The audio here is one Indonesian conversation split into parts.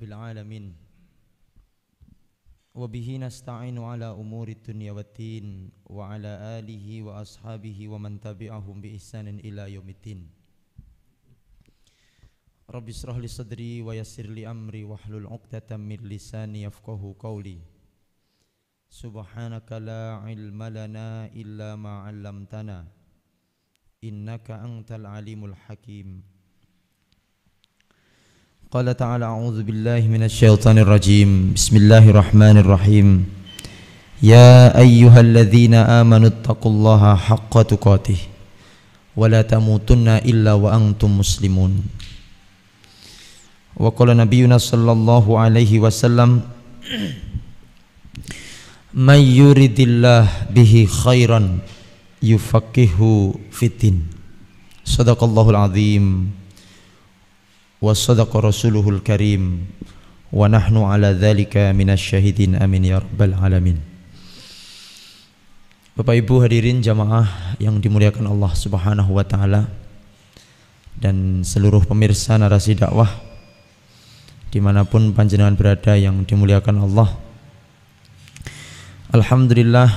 rabbil alamin. Wa bihi nasta'inu ala umuri dunya waddin wa ala alihi wa ashabihi wa man tabi'ahum bi ihsanin ila yaumiddin. Rabbi shrah li sadri wa yassir li amri wahlul 'uqdatam min lisani yafqahu qawli. Subhanaka la ilma lana illa ma 'allamtana innaka antal alimul hakim. Qala ta'ala a'udzu billahi minasy syaithanir rajim. Bismillahirrahmanirrahim. Ya ayyuhalladzina amanu taqullaha haqqa tuqatih wa la tamutunna illa wa antum muslimun. Wa qala nabiyyuna sallallahu alaihi wasallam, may yuridillah bihi khairan yufaqihu fiddin. Shadaqallahul azim wa sadaqa rasuluhul karim wa nahnu ala dzalika minasyahidin amin ya rabbal alamin. Bapak Ibu hadirin jamaah yang dimuliakan Allah Subhanahu wa taala dan seluruh pemirsa narasi dakwah dimanapun panjenengan berada yang dimuliakan Allah. Alhamdulillah,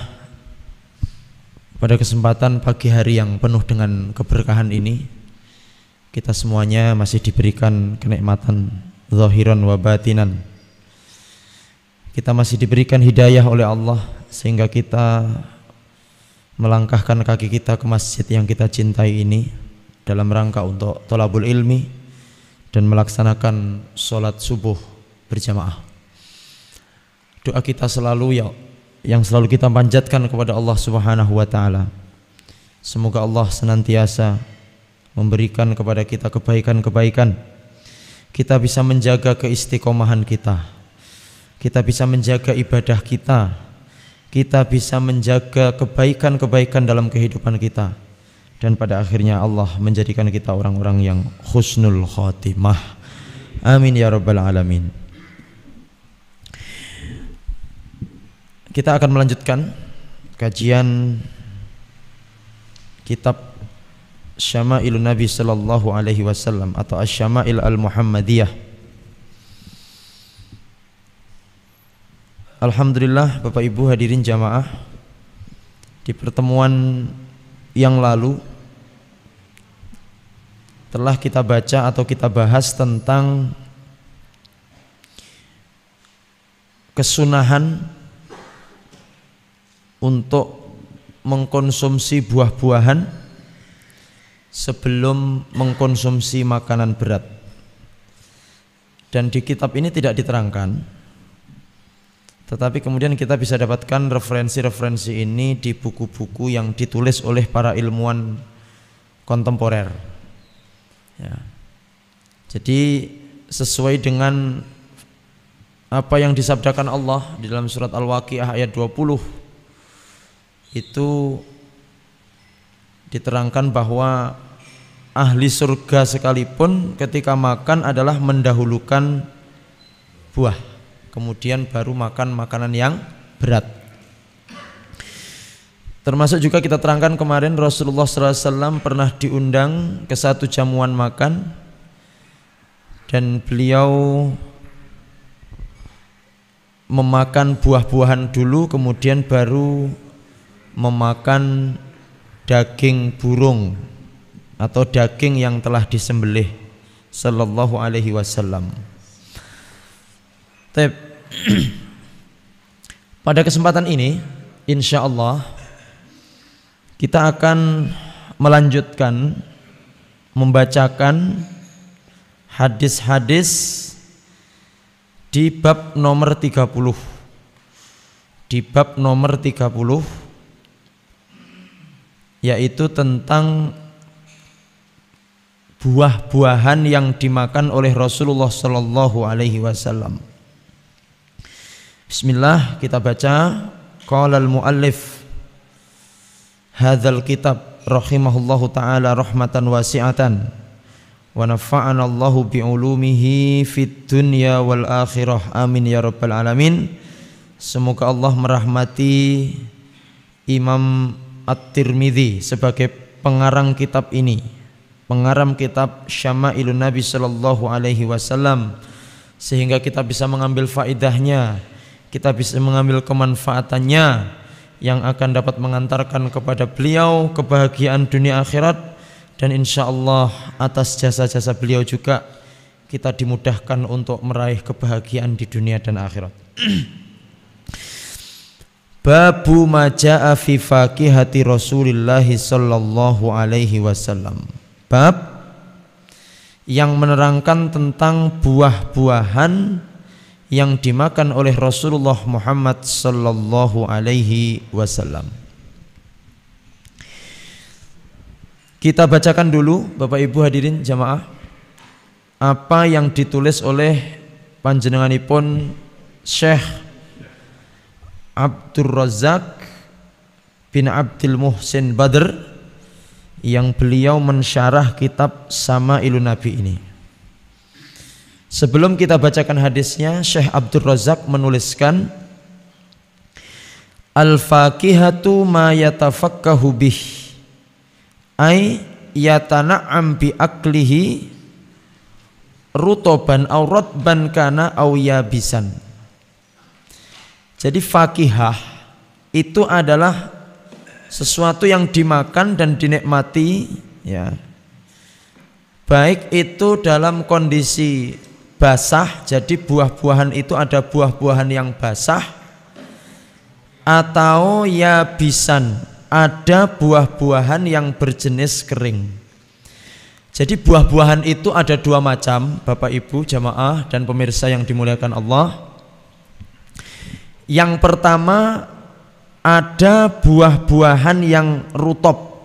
pada kesempatan pagi hari yang penuh dengan keberkahan ini, kita semuanya masih diberikan kenikmatan zahiran wa batinan. Kita masih diberikan hidayah oleh Allah sehingga kita melangkahkan kaki kita ke masjid yang kita cintai ini dalam rangka untuk thalabul ilmi dan melaksanakan sholat subuh berjamaah. Doa kita selalu yang selalu kita panjatkan kepada Allah Subhanahu wa taala, semoga Allah senantiasa memberikan kepada kita kebaikan-kebaikan. Kita bisa menjaga keistiqomahan kita, kita bisa menjaga ibadah kita, kita bisa menjaga kebaikan-kebaikan dalam kehidupan kita, dan pada akhirnya Allah menjadikan kita orang-orang yang husnul khotimah. Amin ya rabbal alamin. Kita akan melanjutkan kajian kitab Syama'ilun Nabi sallallahu alaihi wasallam atau Asy-Syama'il Al-Muhammadiyah. Alhamdulillah Bapak Ibu hadirin jamaah, di pertemuan yang lalu telah kita baca atau kita bahas tentang kesunahan untuk mengkonsumsi buah-buahan sebelum mengkonsumsi makanan berat. Dan di kitab ini tidak diterangkan, tetapi kemudian kita bisa dapatkan referensi-referensi ini di buku-buku yang ditulis oleh para ilmuwan kontemporer ya. Jadi sesuai dengan apa yang disabdakan Allah di dalam surat Al-Waqiah ayat 20, itu diterangkan bahwa ahli surga sekalipun ketika makan adalah mendahulukan buah, kemudian baru makan makanan yang berat. Termasuk juga kita terangkan kemarin Rasulullah SAW pernah diundang ke satu jamuan makan dan beliau memakan buah-buahan dulu, kemudian baru memakan daging burung atau daging yang telah disembelih sallallahu alaihi wasallam. Pada kesempatan ini insyaallah kita akan melanjutkan membacakan hadis-hadis di bab nomor 30. Di bab nomor 30 yaitu tentang buah-buahan yang dimakan oleh Rasulullah sallallahu alaihi wasallam. Bismillah, kita baca. Qala al-muallif hadzal kitab rahimahullahu taala rahmatan wasi'atan wa nafa'ana Allahu bi ulumihi fid dunya wal akhirah. Amin ya rabbal alamin. Semoga Allah merahmati Imam At-Tirmidzi sebagai pengarang kitab ini, pengarang kitab Syama'ilun Nabi sallallahu alaihi wasallam, sehingga kita bisa mengambil faedahnya, kita bisa mengambil kemanfaatannya yang akan dapat mengantarkan kepada beliau kebahagiaan dunia akhirat, dan insya Allah atas jasa-jasa beliau juga kita dimudahkan untuk meraih kebahagiaan di dunia dan akhirat. Babu maja'a fi faqihati Rasulillah sallallahu alaihi wasallam. Bab yang menerangkan tentang buah-buahan yang dimakan oleh Rasulullah Muhammad sallallahu alaihi wasallam. Kita bacakan dulu Bapak Ibu hadirin jamaah apa yang ditulis oleh panjenenganipun Syekh Abdul Razak bin Abdul Muhsin Badr yang beliau mensyarah kitab Sama'ilun Nabi ini. Sebelum kita bacakan hadisnya, Syekh Abdul Razak menuliskan al-faqihatu ma yatafakkahu bih ay yatana'am bi aklihi rutoban aw ratban kana aw yabisan. Jadi faqihah itu adalah sesuatu yang dimakan dan dinikmati, ya, baik itu dalam kondisi basah, jadi buah-buahan itu ada buah-buahan yang basah, atau yabisan, ada buah-buahan yang berjenis kering. Jadi buah-buahan itu ada dua macam, Bapak Ibu jamaah dan pemirsa yang dimuliakan Allah. Yang pertama, ada buah-buahan yang rutop,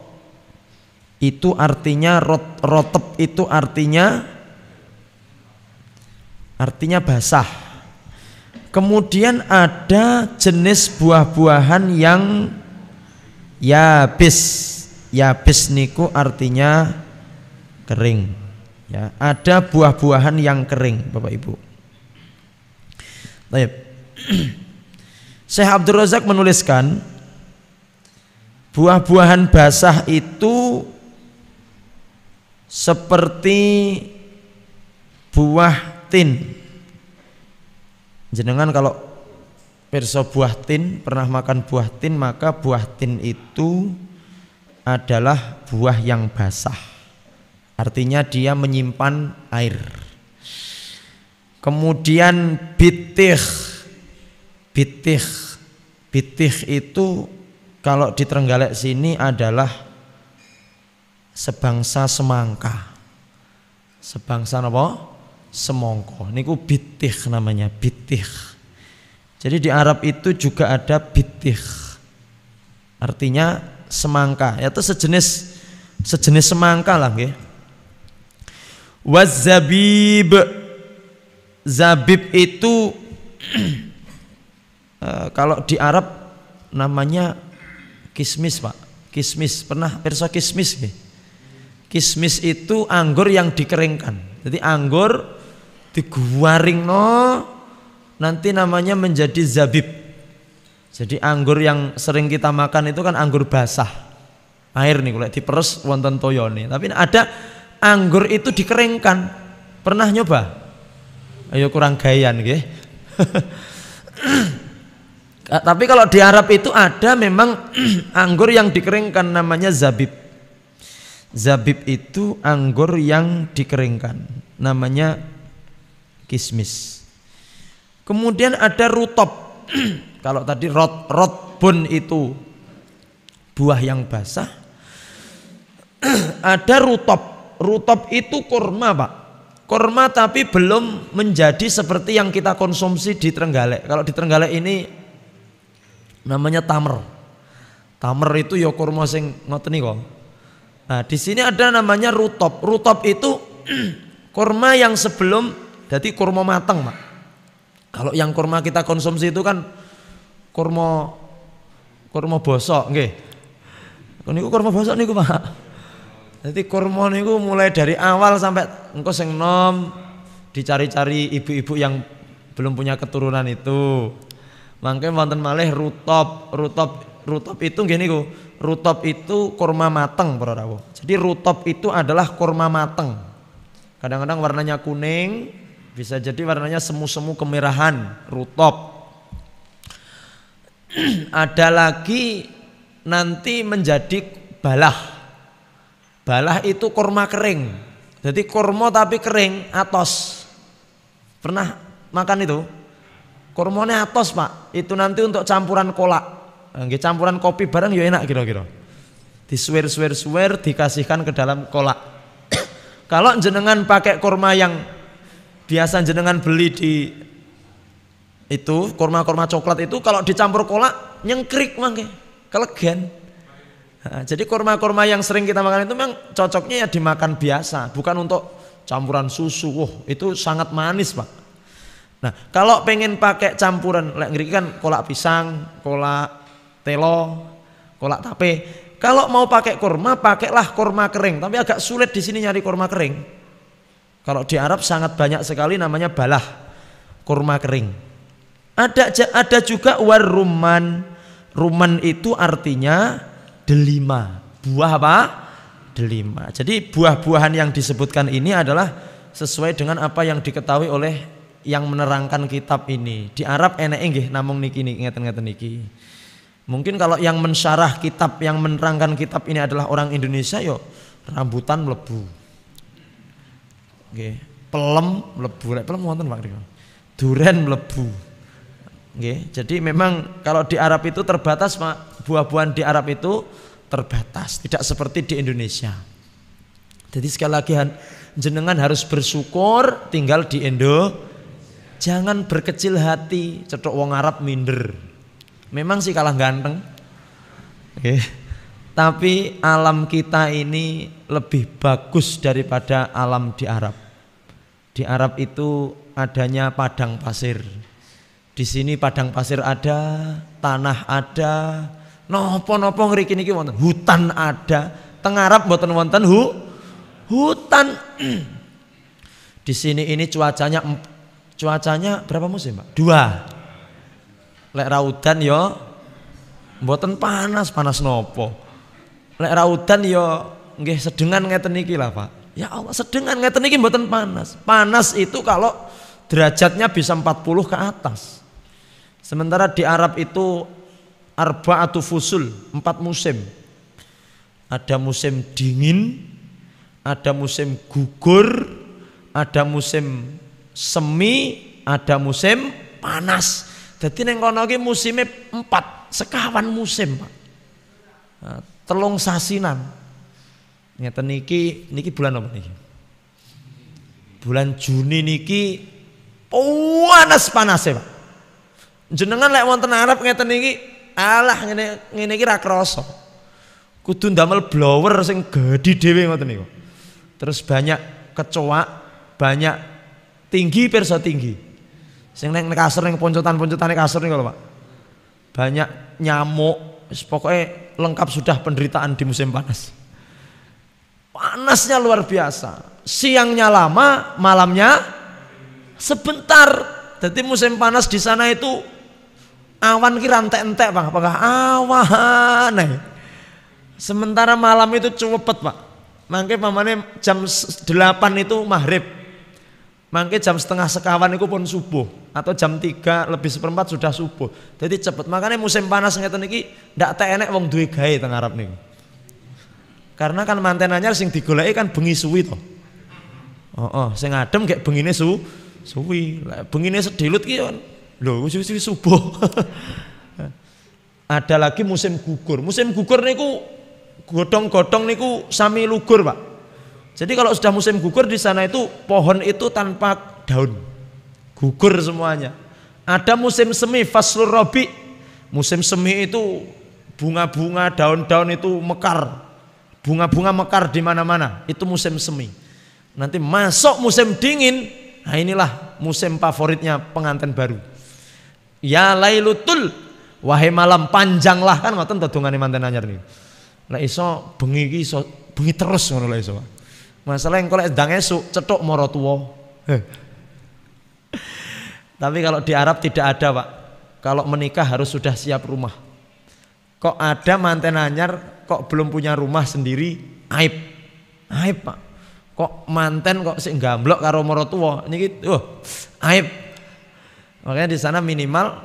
itu artinya rotep itu artinya basah. Kemudian ada jenis buah-buahan yang yabis. Yabis niku artinya kering, ya. Ada buah-buahan yang kering, Bapak Ibu. Baik. Syekh Abdul Razak menuliskan buah-buahan basah itu seperti buah tin. Jenengan kalau pirsa buah tin, pernah makan buah tin, maka buah tin itu adalah buah yang basah. Artinya dia menyimpan air. Kemudian bitih itu kalau di Trenggalek sini adalah sebangsa semangka. Sebangsa apa? Semongko. Niku bitih namanya, bitih. Jadi di Arab itu juga ada bitih. Artinya semangka, yaitu sejenis semangka lah nggih. Wazabib. Zabib itu kalau di Arab namanya kismis, Pak. Kismis, pernah pirsa kismis nggih? Kismis itu anggur yang dikeringkan. Jadi anggur diguaringno nanti namanya menjadi zabib. Jadi anggur yang sering kita makan itu kan anggur basah. Air nih kalau diperes wonten toyone. Tapi ada anggur itu dikeringkan. Pernah nyoba? Ayo kurang gayan nggih. Tapi kalau di Arab itu ada memang anggur yang dikeringkan namanya zabib. Zabib itu anggur yang dikeringkan namanya kismis. Kemudian ada rutop. Kalau tadi rotbun itu buah yang basah. Ada rutop. Rutop itu kurma, Pak. Kurma tapi belum menjadi seperti yang kita konsumsi di Trenggalek. Kalau di Trenggalek ini namanya tamer. Tamer itu ya kurma sing ngoten niku. Nah, di sini ada namanya rutop. Rutop itu kurma yang sebelum jadi kurma matang, Pak. Kalau yang kurma kita konsumsi itu kan kurma bosok nggih. Niku kurma bosok niku, Pak. Jadi kurma niku mulai dari awal sampai engko sing nom dicari-cari ibu-ibu yang belum punya keturunan itu. Mangke wonten malih rutop itu nggih niku. Rutop itu kurma mateng para rawuh. Jadi rutop itu adalah kurma mateng. Kadang-kadang warnanya kuning, Bisa jadi warnanya semu-semu kemerahan, rutop. Ada lagi nanti menjadi balah. Balah itu kurma kering. Jadi kurma tapi kering, atos. Pernah makan itu? Kurmanya atos Pak. Itu nanti untuk campuran kolak. Campuran kopi bareng ya enak kira-kira. Disuwer-suwer dikasihkan ke dalam kolak. Kalau jenengan pakai kurma yang biasa jenengan beli di itu kurma-kurma coklat itu, kalau dicampur kolak nyengkrik mangke, kelegen. Nah, jadi kurma-kurma yang sering kita makan itu memang cocoknya ya dimakan biasa, bukan untuk campuran susu. Itu sangat manis Pak. Nah kalau pengen pakai campuran, ngeri kan kolak pisang, kolak telo, kolak tape. Kalau mau pakai kurma, pakailah kurma kering. Tapi agak sulit di sini nyari kurma kering. Kalau di Arab sangat banyak sekali namanya balah, kurma kering. Ada juga waruman. Ruman itu artinya delima. Buah apa? Delima. Jadi buah-buahan yang disebutkan ini adalah sesuai dengan apa yang diketahui oleh yang menerangkan kitab ini. Di Arab enek nggih namung niki ngeten-ngeten niki. Mungkin kalau yang mensyarah kitab, yang menerangkan kitab ini adalah orang Indonesia, yo rambutan mlebu. Nggih, pelem mlebu. Lek pelem wonten Pak Riko. Duren mlebu. Nggih, jadi memang kalau di Arab itu terbatas Pak. Buah-buahan di Arab itu terbatas, tidak seperti di Indonesia. Jadi sekali lagi jenengan harus bersyukur tinggal di Indo. Jangan berkecil hati, cetok wong Arab minder. Memang sih kalah ganteng, tapi alam kita ini lebih bagus daripada alam di Arab. Di Arab itu adanya padang pasir. Di sini padang pasir ada, tanah ada, nopo-nopo ngriki niki wonten, hutan ada. Teng Arab mboten wonten hutan. Di sini ini cuacanya berapa musim Pak? 2. Lek raudan yo mboten panas nopo. Lek raudan yo nggih sedengan ngeten niki lah Pak. Ya Allah, sedengan ngeten niki mboten panas. Panas itu kalau derajatnya bisa 40 ke atas. Sementara di Arab itu arba'atu fusul, 4 musim. Ada musim dingin, ada musim gugur, ada musim semi, ada musim panas. Jadi neng kono iki musime 4, sekawan musim Pak. Nah, 3 sasinan. Ngeten niki bulan apa niki? Bulan Juni niki panas-panase Pak. Jenengan lek wonten Arab ngeten niki, alah ngene iki ra krasa. Kudu ndamel blower sing gedhi dhewe ngoten niku. Terus banyak kecoa, banyak tinggi perso tinggi. Sing neng kasur neng poncotan-poncotane kasur niku lho Pak. Banyak nyamuk, pokoknya lengkap sudah penderitaan di musim panas. Panasnya luar biasa. Siangnya lama, malamnya sebentar. Jadi musim panas di sana itu awan ki rantek-entek Pak, apakah awan. Sementara malam itu cepet Pak. Mangke pamane jam 8 itu maghrib. Mangke jam setengah sekawan itu pun subuh, atau jam 3 lebih seperempat sudah subuh. Jadi cepet. Makanya musim panas ngeten iki ndak tak enek wong duwe gawe teng Arab niku. Karena kan manten anyar sing digoleki kan bengi suwi to. Sing adem gek bengine suwi. Lah bengine sedilut ki lho suwi subuh. Ada lagi musim gugur. Musim gugur niku godhong-godhong niku sami lugur, Pak. Jadi kalau sudah musim gugur di sana itu pohon itu tanpa daun, gugur semuanya. Ada musim semi, faslur rabi. Musim semi itu bunga-bunga, daun-daun itu mekar, bunga-bunga mekar di mana-mana. Itu musim semi. Nanti masuk musim dingin, nah inilah musim favoritnya pengantin baru. Ya lailutul, wahai malam panjanglah, kan ngoten dongane manten anyar niku. Lah iso bengi iki iso bengi terus ngono lho iso. Masalah yang kalau sedang esuk cetok moro tuwa. Tapi kalau di Arab tidak ada Pak. Kalau menikah harus sudah siap rumah. Kok ada manten anyar kok belum punya rumah sendiri, aib. Aib Pak. Kok manten kok sing gamblok karo maratuwa niki aib. Makanya di sana minimal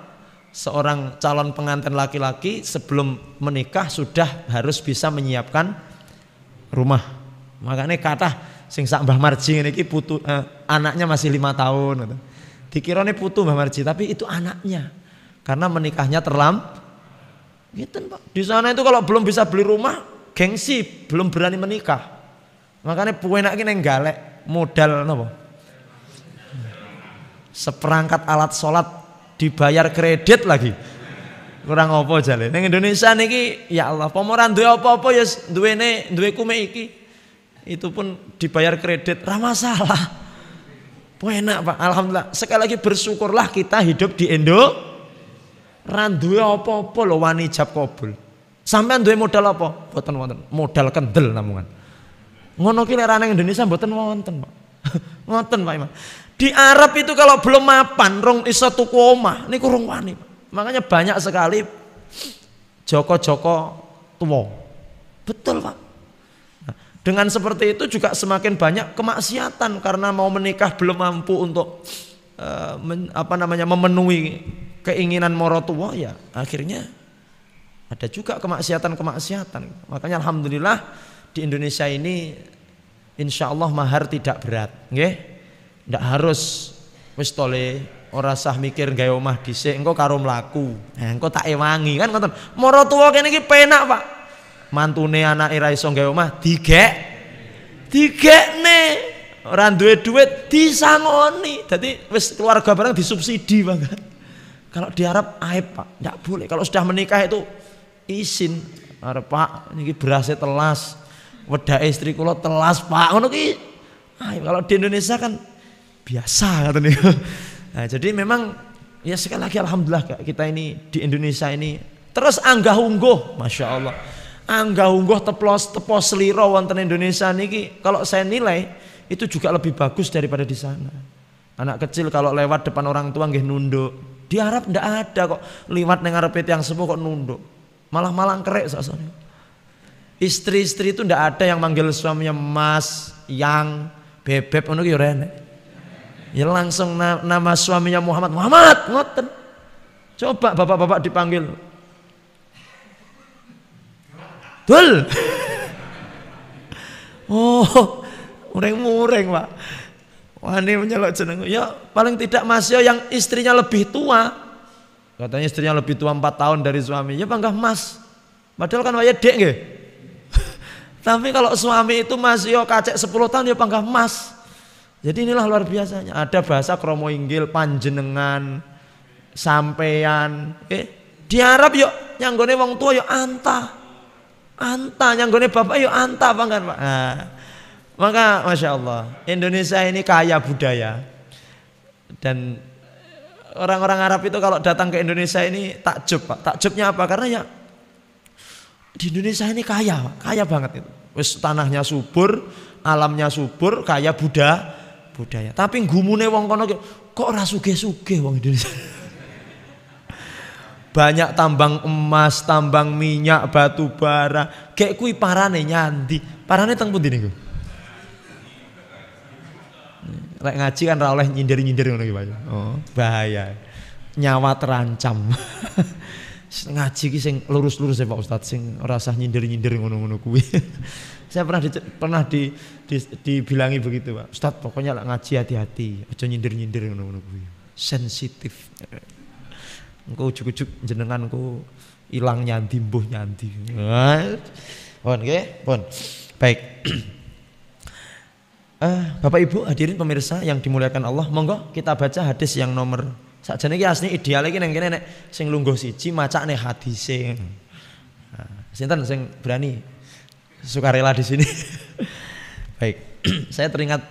seorang calon pengantin laki-laki sebelum menikah sudah harus bisa menyiapkan rumah. Makanya kata sing sak Mbah Marji niki putu anaknya masih 5 tahun gitu. Dikirane putu Mbah Marji tapi itu anaknya. Karena menikahnya terlambat. Gitu Pak. Di sana itu kalau belum bisa beli rumah, gengsi, belum berani menikah. Makanya puenak ki neng galek modal napa? Seperangkat alat sholat dibayar kredit lagi. Kurang apa jale. Neng Indonesia niki ya Allah, pomoran duwe apa-apa ya duwe kume iki. Itu pun dibayar kredit, ra masalah. Puenak Pak, alhamdulillah. Sekali lagi bersyukurlah kita hidup di Indo. Ra duwe apa-apa lho wani ijab kabul. Sampeyan duwe modal apa? Mboten wonten. Modal kendel namungan. Ngono ki lek ra nang Indonesia mboten wonten, Pak. Ngoten Pak Imam. Di Arab itu kalau belum mapan rong iso tuku omah niku rong wani. Makanya banyak sekali joko-joko tua. Betul Pak. Nah, dengan seperti itu juga semakin banyak kemaksiatan karena mau menikah belum mampu untuk memenuhi keinginan moro tua ya akhirnya ada juga kemaksiatan. Makanya alhamdulillah di Indonesia ini insya Allah mahar tidak berat, nggih. Ndak harus wis tole ora sah mikir gawe omah dhisik engko karo mlaku. Engko tak ewangi kan ngoten. Mara tuwa kene iki penak, Pak. Mantune anake ra iso gawe omah digekne. Ora duwe duit disangoni. Dadi wis keluarga bareng disubsidi banget. Kalau di Arab aib, Pak. Ndak boleh. Kalau sudah menikah itu izin. Arep Pak niki berasnya telas. Wedake istri kula telas Pak ngono ki. Kalau di Indonesia kan biasa ngoten niku. Nah, jadi memang ya sekali lagi alhamdulillah kita ini di Indonesia ini terus anggah-ungguh, Masya Allah. Anggah-ungguh tepos seliro wonten Indonesia niki kalau saya nilai itu juga lebih bagus daripada di sana. Anak kecil kalau lewat depan orang tua nggih nunduk. Di Arab ndak ada kok liwat ning ngarepe tiyang sepuh kok nunduk. Malah kerek sakjane. Istri-istri itu ndak ada yang manggil suaminya Mas, Yang, Bebek ngono ki ora enek. Ya langsung nama suaminya Muhammad ngoten. Coba bapak-bapak dipanggil. Dul. Oh, mureng-mureng, Pak. Wani menyelok jeneng. Ya paling tidak Mas yo yang istrinya lebih tua. Katanya istrinya lebih tua 4 tahun dari suami. Ya panggah Mas. Padahal kan waya dek nggih. Tapi kalau suami itu masih kacek 10 tahun ya panggah Mas. Jadi inilah luar biasanya. Ada bahasa kromo inggil panjenengan, sampeyan. Di Arab yuk nyanggone wong tua yuk anta. Anta nyanggone bapak yuk anta pangkan Pak. Nah, maka Masya Allah Indonesia ini kaya budaya. Dan orang-orang Arab itu kalau datang ke Indonesia ini takjub Pak. Takjubnya apa? Karena ya di Indonesia ini kaya banget itu. Wis tanahnya subur, alamnya subur, kaya budaya. Tapi gumune wong kono kok ora sugih-sugih wong Indonesia. Banyak tambang emas, tambang minyak, batu bara. Kayak kuwi parane nyandi. Parane teng pundi niku? Lek ngaji kan ora oleh nyindir-nyindir ngono iki, Pak. Oh, bahaya. Nyawa terancam. Ngaji ki sing lurus-lurus ya Pak Ustadz, sing ora usah nyindir-nyindir ngono-ngono kuwi. Saya pernah dibilangi begitu Pak. Ustadz pokoknya lah ngaji hati-hati, aja nyindir-nyindir ngono-ngono kuwi. Sensitif. Engko ujug-ujug jenengan engko ilang nyandi mbuh nyandi. Pun nggih, pun. Baik. Bapak Ibu hadirin pemirsa yang dimuliakan Allah, monggo kita baca hadis yang nomor sakjane iki asli ideale iki nang kene nek sing lungguh siji macakne hadise. Nah, sinten sing berani sukarela di sini? Baik, saya teringat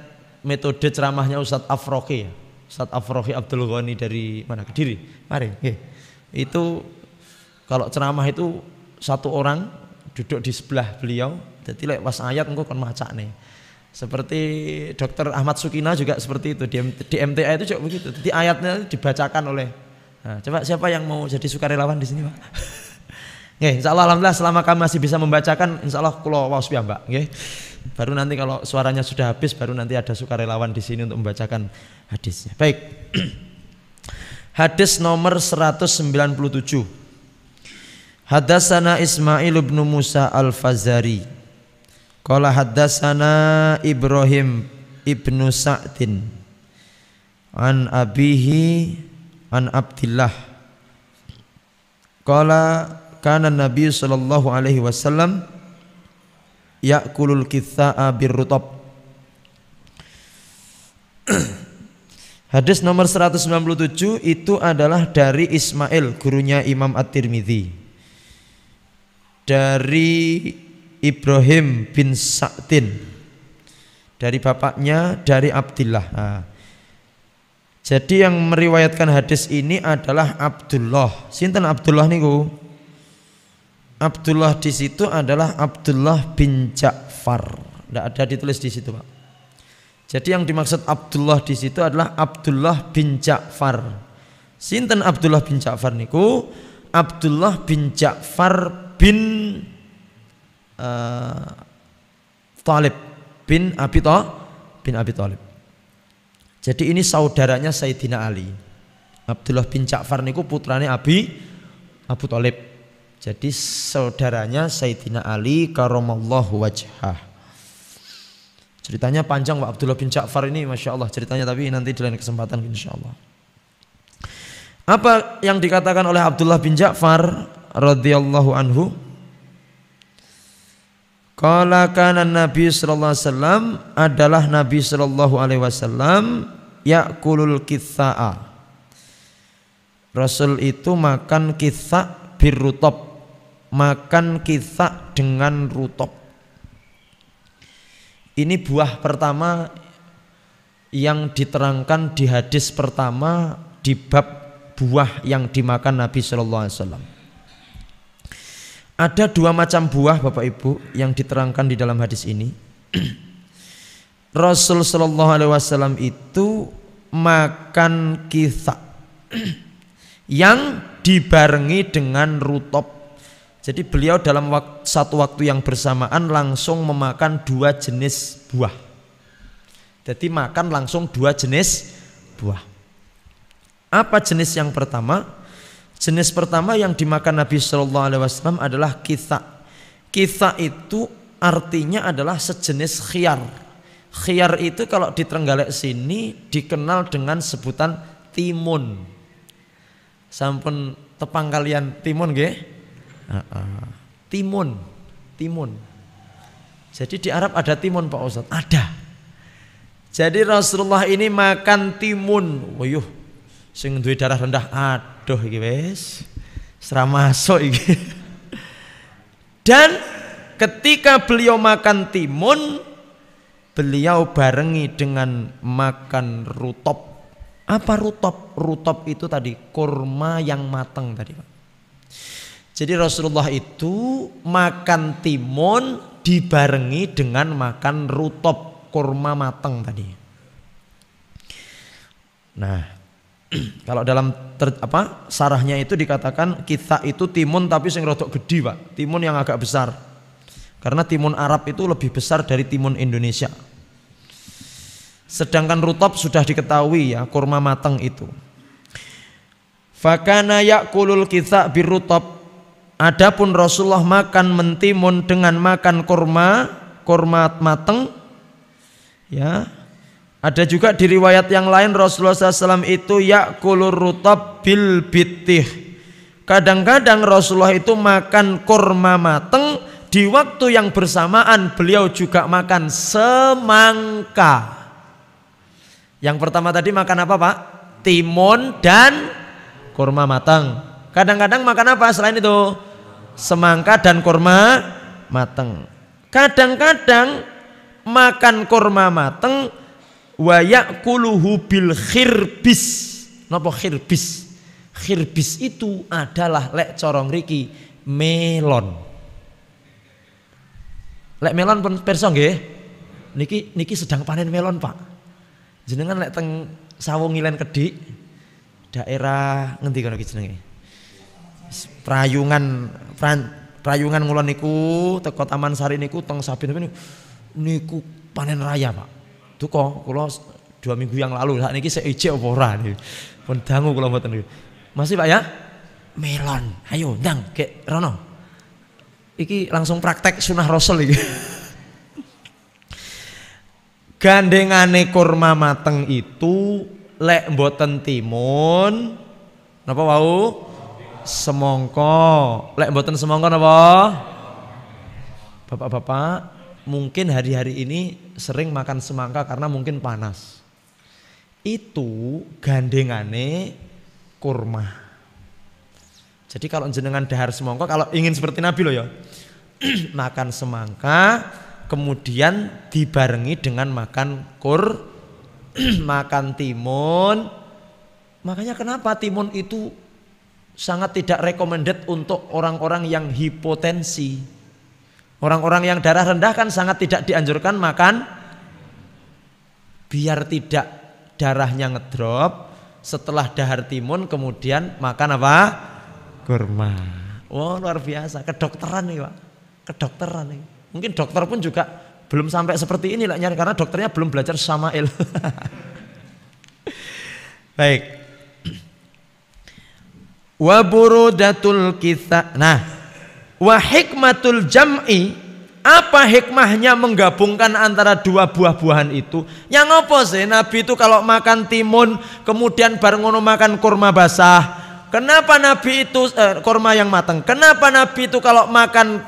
metode ceramahnya Ustadz Afroki ya. Ustadz Afroki Abdul Ghani dari mana? Kediri. Mari, nggih. Itu kalau ceramah itu satu orang duduk di sebelah beliau, jadi lek pas ayat engko kon macakne. Seperti Dr. Ahmad Sukina juga seperti itu di MTA itu juga begitu. Jadi ayatnya dibacakan oleh. Nah, coba siapa yang mau jadi sukarelawan di sini, Pak? Nggih, insyaallah alhamdulillah selama kami masih bisa membacakan insyaallah kula waos piyambak nggih. Baru nanti kalau suaranya sudah habis baru nanti ada sukarelawan di sini untuk membacakan hadisnya. Baik. Hadis nomor 197. Hadatsana Ismail bin Musa Al-Fazari. Qala hadatsana Ibrahim ibnu Sa'din an abihi an Abdillah. Qala kana Nabi sallallahu alaihi wasallam ya'kulul kitha'a birrutab. Hadis nomor 197 itu adalah dari Ismail, gurunya Imam At-Tirmidzi. Dari Ibrahim bin Sa'din, dari bapaknya dari Abdillah. Nah, jadi yang meriwayatkan hadis ini adalah Abdullah. Sinten Abdullah niku? Abdullah di situ adalah Abdullah bin Ja'far. Tidak ada ditulis di situ, Pak. Jadi yang dimaksud Abdullah di situ adalah Abdullah bin Ja'far. Sinten Abdullah bin Ja'far niku? Abdullah bin Ja'far bin Talib bin Abi Talib. Jadi ini saudaranya Sayyidina Ali. Abdullah bin Ja'far niku putrane Abu Talib. Jadi saudaranya Sayyidina Ali karamallahu wajhah. Ceritanya panjang Pak Abdullah bin Ja'far ini, Masya Allah ceritanya, tapi nanti di lain kesempatan insya Allah. Apa yang dikatakan oleh Abdullah bin Ja'far radhiyallahu anhu? Qala kana Nabi sallallahu alaihi wasallam, adalah Nabi sallallahu alaihi wasallam ya'kulul kitha'a. Rasul itu makan kitha' birrutab, makan kitha' dengan rutab. Ini buah pertama yang diterangkan di hadis pertama di bab buah yang dimakan Nabi sallallahu alaihi wasallam. Ada dua macam buah Bapak Ibu yang diterangkan di dalam hadis ini. Rasul sallallahu alaihi wasallam itu makan kitha yang dibarengi dengan rutab. Jadi beliau dalam satu waktu yang bersamaan langsung memakan dua jenis buah. Jadi makan langsung dua jenis buah. Apa jenis yang pertama? Jenis pertama yang dimakan Nabi Shallallahu Alaihi Wasallam adalah kitha. Kitha itu artinya adalah sejenis khiyar. Khiyar itu kalau di Trenggalek sini dikenal dengan sebutan timun. Sampun tepang kalian timun nggih? Timun. Jadi di Arab ada timun Pak Ustadz, ada. Jadi Rasulullah ini makan timun. Wuyuh, sing duwe darah rendah, aduh iki wis sera masuk iki. Dan ketika beliau makan timun, beliau barengi dengan makan rutab. Apa rutab? Rutab itu tadi kurma yang matang tadi Pak. Jadi Rasulullah itu makan timun dibarengi dengan makan rutab, kurma matang tadi. Nah, kalau dalam sarahnya itu dikatakan kitha itu timun tapi sing rodok gede Pak, timun yang agak besar. Karena timun Arab itu lebih besar dari timun Indonesia. Sedangkan rutab sudah diketahui ya, kurma matang itu. Fakana ya'kulul kitha birrutab. Adapun Rasulullah makan mentimun dengan makan kurma matang. Ya. Ada juga di riwayat yang lain Rasulullah SAW itu ya'kulur rutab bil bittih. Kadang-kadang Rasulullah itu makan kurma matang, di waktu yang bersamaan beliau juga makan semangka. Yang pertama tadi makan apa Pak? Timun dan kurma matang. Kadang-kadang makan apa selain itu? Semangka dan kurma matang. Kadang-kadang makan kurma matang wa ya'kuluhu bil khirbis. Napa khirbis? Khirbis itu adalah lek corong riki melon. Lek melon pun perso nggih. Niki sedang panen melon, Pak. Jenengan lek teng Sawung Ngilen Kedik, daerah ngendi kono iki jenenge? Prayungan ngulon niku teko Taman Sari niku teng Sabin niku panen raya, Pak. Duka kula 2 minggu yang lalu, saat niki seije apa ora niku. Pun dangu kula mboten niku. Masih Pak ya? Melon. Ayo ndang kek rono. Iki langsung praktek sunah Rasul iki. Gandengane kurma mateng itu lek mboten timun napa wau? Semangka. Lek mboten semangka napa? Bapak-bapak mungkin hari-hari ini sering makan semangka karena mungkin panas. Itu gandengane kurma. Jadi kalau jenengan dahar semangka, kalau ingin seperti Nabi loh ya, makan semangka kemudian dibarengi dengan makan makan timun. Makanya kenapa timun itu sangat tidak recommended untuk orang-orang yang hipotensi. Orang-orang yang darah rendah kan sangat tidak dianjurkan makan, biar tidak darahnya ngedrop. Setelah dahar timun kemudian makan apa? Kurma. Oh luar biasa, kedokteran nih Pak. Kedokteran nih. Mungkin dokter pun juga belum sampai seperti ini lah nyari, karena dokternya belum belajar Syama'il. Baik. Wa burudatul kitha. Nah, wa hikmatul jam'i, apa hikmahnya menggabungkan antara dua buah-buahan itu? Yang apa sih Nabi itu kalau makan timun kemudian bareng ngono makan kurma basah? Kenapa Nabi itu kurma yang matang? Kenapa Nabi itu kalau makan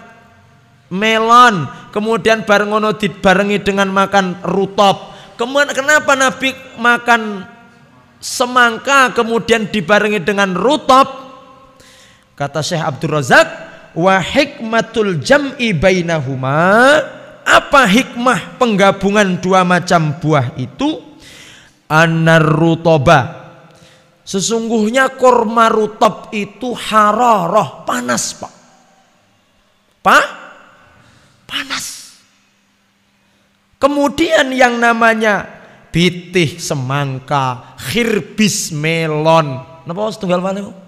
melon kemudian bareng ngono dibarengi dengan makan rutop? Kenapa Nabi makan semangka kemudian dibarengi dengan rutop? Kata Syekh Abdul Razak, wa hikmatul jam'i bainahuma, apa hikmah penggabungan dua macam buah itu? Anar rutoba, sesungguhnya kurma rutop itu hararah, panas Pak. Panas. Kemudian yang namanya bitih semangka, khirbis melon, napa setunggal malih?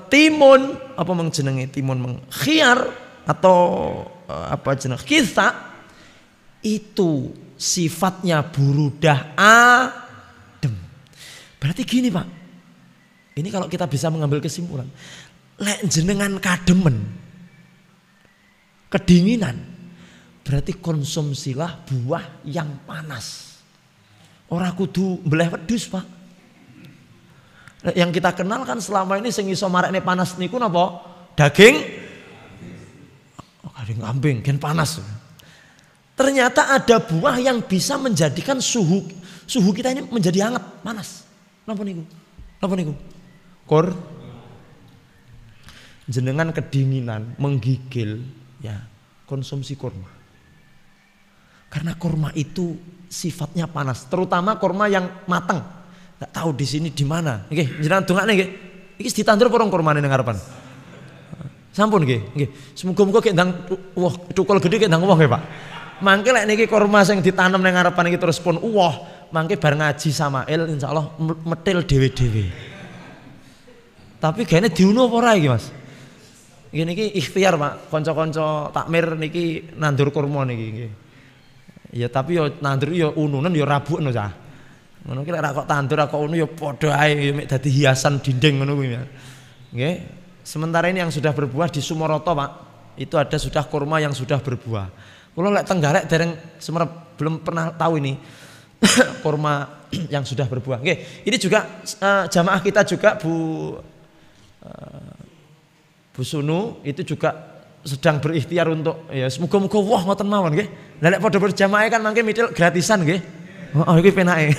Timun, apa mengjenenge timun khiar atau apa jeneng kitha, itu sifatnya burudah adem. Berarti gini Pak, ini kalau kita bisa mengambil kesimpulan, lek jenengan kademen, kedinginan, berarti konsumsilah buah yang panas. Ora kudu mbleh wedhus Pak. Yang kita kenal kan selama ini sing iso marekne panas niku napa? Daging kambing gen panas. Ternyata ada buah yang bisa menjadikan suhu kita ini menjadi hangat, panas. Napa niku? Napa niku? Jenengan kedinginan, menggigil, ya konsumsi kurma. Karena kurma itu sifatnya panas, terutama kurma yang matang. Nggak tahu di sini di mana. Nggih, jenengan dongakne nggih. Iki ditandur porong kurmane ning ngarepan. Sampun nggih, nggih. Semoga-moga kek ndang wah cukul gede kek ndang wah nggih, Pak. Mangke lek niki kurma sing ditanam ning ngarepan iki terus pun wah, mangke bar ngaji Samail insyaallah metil dhewe-dhewe. Tapi gene diunu apa ora iki, Mas? Iki niki ikhtiar, Pak. Kanca-kanca takmir niki nandur kurma niki nggih. Ya tapi yo nandur yo ununen yo rabukno cah. Ngono ki lek kok tandur kok unu ya padha ae mek dadi hiasan dinding ngono kuwi ya. Nggih. Sementara ini yang sudah berbuah di Sumoroto, Pak. Itu ada sudah kurma yang sudah berbuah. Kula lek Tenggarek dereng Sumerep belum pernah tahu ini kurma yang sudah berbuah. Nggih. Ini juga jamaah kita juga Bu Sunu itu juga sedang berikhtiar untuk ya semoga-moga wah ngoten mawon nggih. Lah lek padha berjamaah kan mangke mitil gratisan nggih. Oh iki penake.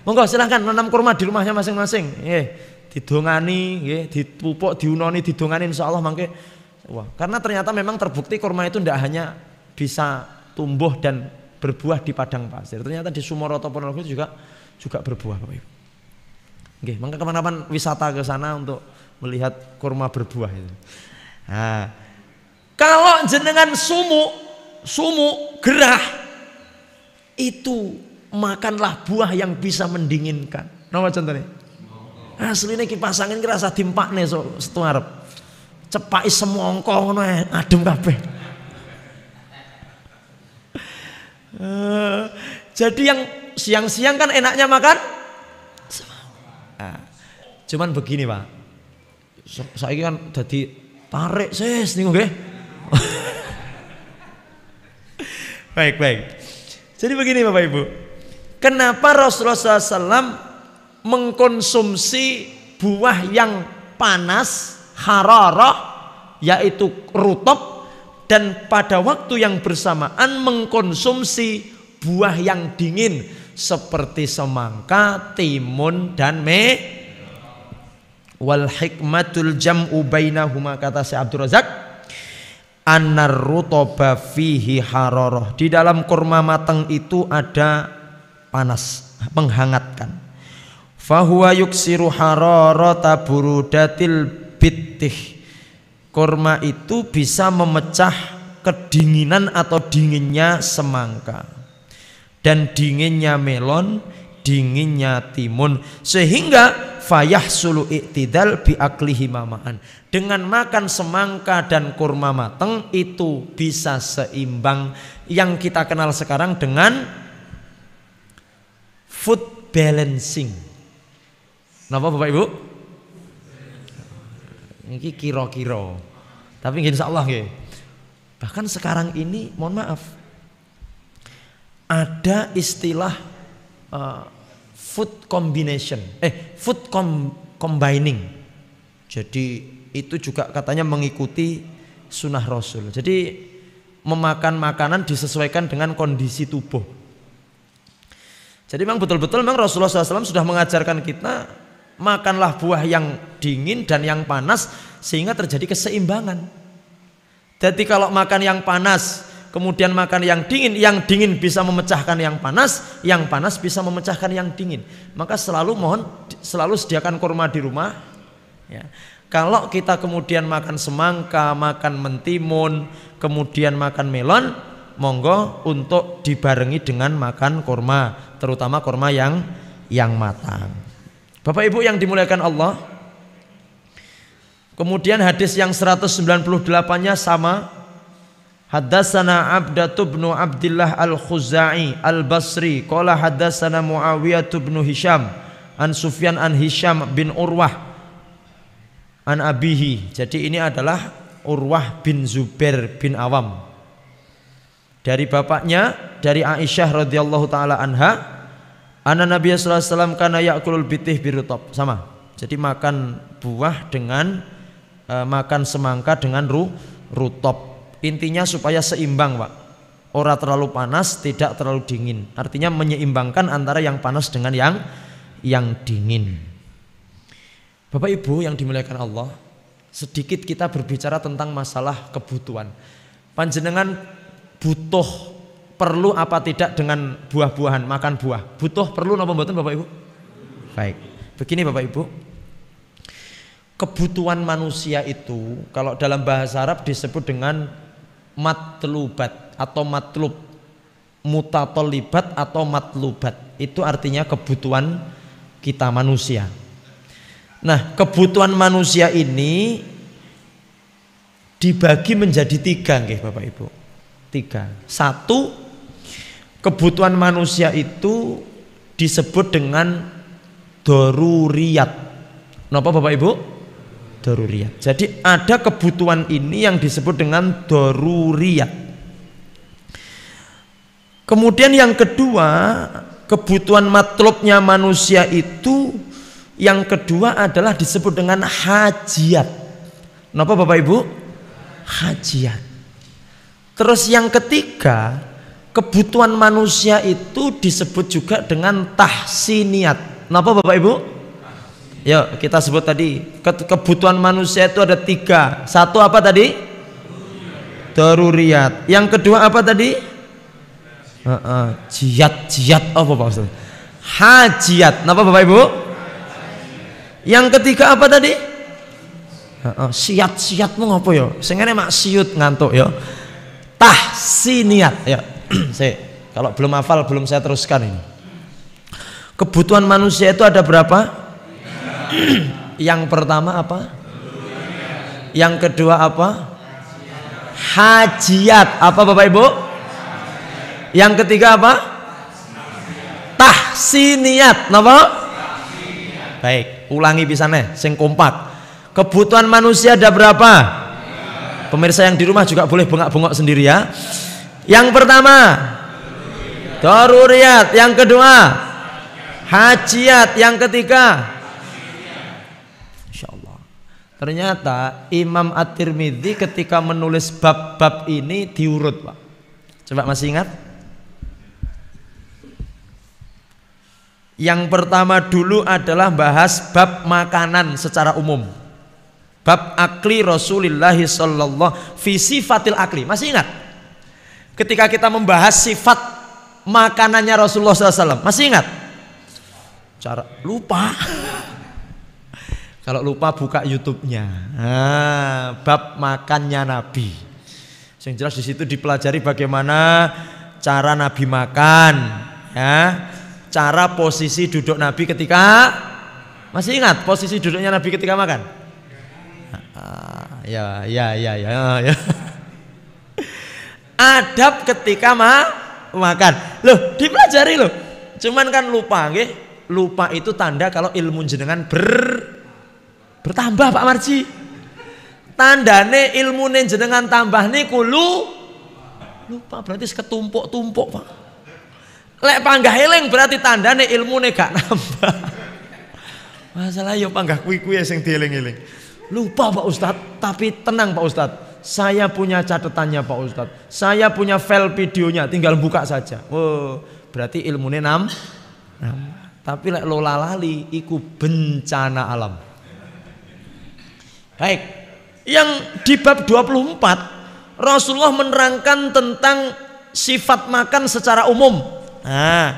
Monggo silahkan nanam kurma di rumahnya masing-masing. Nggih, didongani nggih, dipupuk, diunoni, didongani insyaallah mangke. Wah, karena ternyata memang terbukti kurma itu tidak hanya bisa tumbuh dan berbuah di padang pasir. Ternyata di Sumoroto Ponorogo juga berbuah, Bapak Ibu. Nggih, mangke kapan-kapan wisata ke sana untuk melihat kurma berbuah itu. Nah, kalau jenengan sumu gerah itu makanlah buah yang bisa mendinginkan. Nama contohnya? Asline kipas angin ki rasa dimpakne setu arep. Cepaki semongko ngono adem kabeh. Jadi yang siang-siang kan enaknya makan semangka. Cuman begini Pak, saiki kan dadi tarik sis niku nggih. Baik. Jadi begini Bapak Ibu, kenapa Rasulullah SAW mengkonsumsi buah yang panas, hararah, yaitu rutop, dan pada waktu yang bersamaan mengkonsumsi buah yang dingin seperti semangka, timun, dan wal hikmatul jam'u bainahuma, kata Syekh Abdul Razak, anar rutoba fihi hararah, di dalam kurma matang itu ada panas, menghangatkan. Fahuwa yuksiru hararata burudatil bittih, kurma itu bisa memecah kedinginan atau dinginnya semangka dan dinginnya melon, dinginnya timun, sehingga fayahsulu iktidal bi aklihi mamaan. Dengan makan semangka dan kurma matang itu bisa seimbang, yang kita kenal sekarang dengan food balancing. Napa Bapak Ibu? Ini kira-kira, tapi insyaallah nggih. Bahkan sekarang ini mohon maaf, ada istilah food combination, combining. Jadi itu juga katanya mengikuti sunnah Rasul. Jadi memakan makanan disesuaikan dengan kondisi tubuh. Jadi memang betul-betul memang Rasulullah SAW sudah mengajarkan kita makanlah buah yang dingin dan yang panas sehingga terjadi keseimbangan. Jadi kalau makan yang panas kemudian makan yang dingin bisa memecahkan yang panas bisa memecahkan yang dingin. Maka selalu sediakan kurma di rumah. Ya. Kalau kita kemudian makan semangka, makan mentimun, kemudian makan melon, monggo untuk dibarengi dengan makan kurma, terutama kurma yang matang. Bapak Ibu yang dimuliakan Allah. Kemudian hadis yang 198-nya sama. Haddatsana Abdatu bin Abdillah Al-Khuzai Al-Basri qala haddatsana Muawiyah bin Hisham an Sufyan an Hisham bin Urwah an abihi. Jadi ini adalah Urwah bin Zubair bin Awam. Dari bapaknya, dari Aisyah radhiyallahu taala anha, anna Nabi sallallahu alaihi wasallam kana ya'kulul bitih birutab. Sama. Jadi makan buah dengan makan semangka dengan rutop. Intinya supaya seimbang Pak, ora terlalu panas, tidak terlalu dingin. Artinya menyeimbangkan antara yang panas dengan yang dingin. Bapak Ibu yang dimuliakan Allah, sedikit kita berbicara tentang masalah kebutuhan. Panjenengan butuh, perlu apa tidak dengan buah-buahan, makan buah? Butuh, perlu napa mboten Bapak Ibu? Baik, begini Bapak Ibu, kebutuhan manusia itu kalau dalam bahasa Arab disebut dengan matlubat atau matlub, mutatolibat atau matlubat. Itu artinya kebutuhan kita manusia. Nah, kebutuhan manusia ini dibagi menjadi 3 nggih Bapak Ibu. 3. 1, kebutuhan manusia itu disebut dengan daruriyat. Napa Bapak Ibu? Daruriyat. Jadi ada kebutuhan ini yang disebut dengan daruriyat. Kemudian yang kedua, kebutuhan matlubnya manusia itu yang kedua adalah disebut dengan hajiat. Napa Bapak Ibu? Hajiat. Terus yang ketiga, kebutuhan manusia itu disebut juga dengan tahsiniyat. Napa Bapak Ibu? Ya, kita sebut tadi kebutuhan manusia itu ada 3. 1 apa tadi? Daruriyat. Yang kedua apa tadi? Jiyat apa Pak Ustaz? Hajiat. Napa Bapak Ibu? Yang ketiga apa tadi? Siat-siatmu ngapa ya? Sing ngene mak siut ngantuk ya. Tahsiniyat ya. Kalau belum hafal belum saya teruskan ini. Kebutuhan manusia itu ada berapa? Yang pertama apa? Yang kedua apa? Hajiat. Apa Bapak Ibu? Yang ketiga apa? Tahsiniyat. Napa? Baik, ulangi pisannya sing kompak. Kebutuhan manusia ada berapa? Pemirsa yang di rumah juga boleh bengak-bengok sendiri ya. Yang pertama daruriyat, yang kedua hajiat, yang ketiga insyaallah. Ternyata Imam At-Tirmidzi ketika menulis bab-bab ini diurut, Pak. Coba masih ingat? Yang pertama dulu adalah bahas bab makanan secara umum. Bab akli Rasulullah sallallahu fi sifatil akli. Masih ingat? Ketika kita membahas sifat makanannya Rasulullah SAW, masih ingat? Cara lupa. Kalau lupa buka YouTube-nya. Bab makannya Nabi. Yang jelas di situ dipelajari bagaimana cara Nabi makan, ya. Cara posisi duduk Nabi ketika, masih ingat posisi duduknya Nabi ketika makan? Ya. Adab ketika makan. Loh, dipelajari loh. Cuman kan lupa, nggih. Lupa itu tanda kalau ilmu jenengan bertambah, Pak Marji. Tandane ilmu jenengan tambah niku lupa, berarti ketumpuk-tumpuk, Pak. Lek panggah eling berarti tandane ilmune gak nambah. Masalah yo panggah kuwi-kuwi sing dieling-eling. Lupa Pak Ustadz, tapi tenang Pak Ustadz. Saya punya catatannya Pak Ustadz. Saya punya file videonya, tinggal buka saja. Oh, berarti ilmune nambah. Tapi lek lola lali iku bencana alam. Baik. Yang di bab 24 Rasulullah menerangkan tentang sifat makan secara umum. Nah,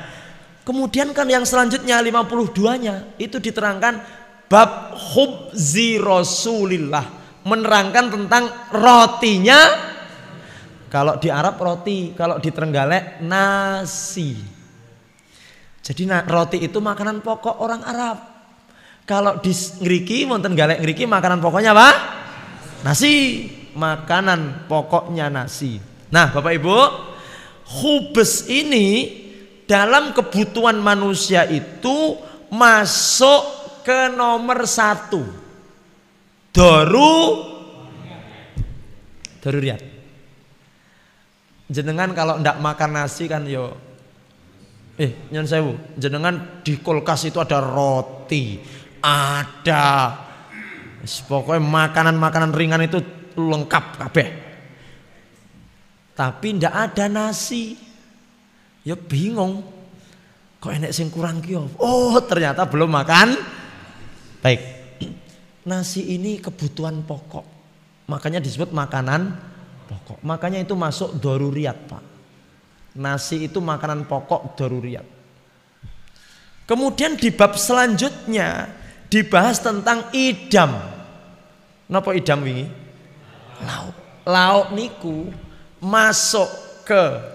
kemudian kan yang selanjutnya 52-nya itu diterangkan bab khubzi Rasulillah, menerangkan tentang rotinya. Kalau di Arab roti, kalau di Trenggalek nasi. Jadi roti itu makanan pokok orang Arab. Kalau di ngriki wonten galek ngriki makanan pokoknya apa? Nasi. Makanan pokoknya nasi. Nah, Bapak Ibu, khubz ini dalam kebutuhan manusia itu masuk ke nomor 1. Daruriyat. Jenengan kalau ndak makan nasi kan yo nyon sewu, jenengan di kulkas itu ada roti, ada pokoknya makanan-makanan ringan itu lengkap kabeh. Tapi ndak ada nasi. Ya bingung. Kok enek sing kurang ki? Oh, ternyata belum makan. Baik. Nasi ini kebutuhan pokok. Makanya disebut makanan pokok. Makanya itu masuk daruriyat, Pak. Nasi itu makanan pokok daruriyat. Kemudian di bab selanjutnya dibahas tentang idam. Napa idam wingi? Lauk. Lauk niku masuk ke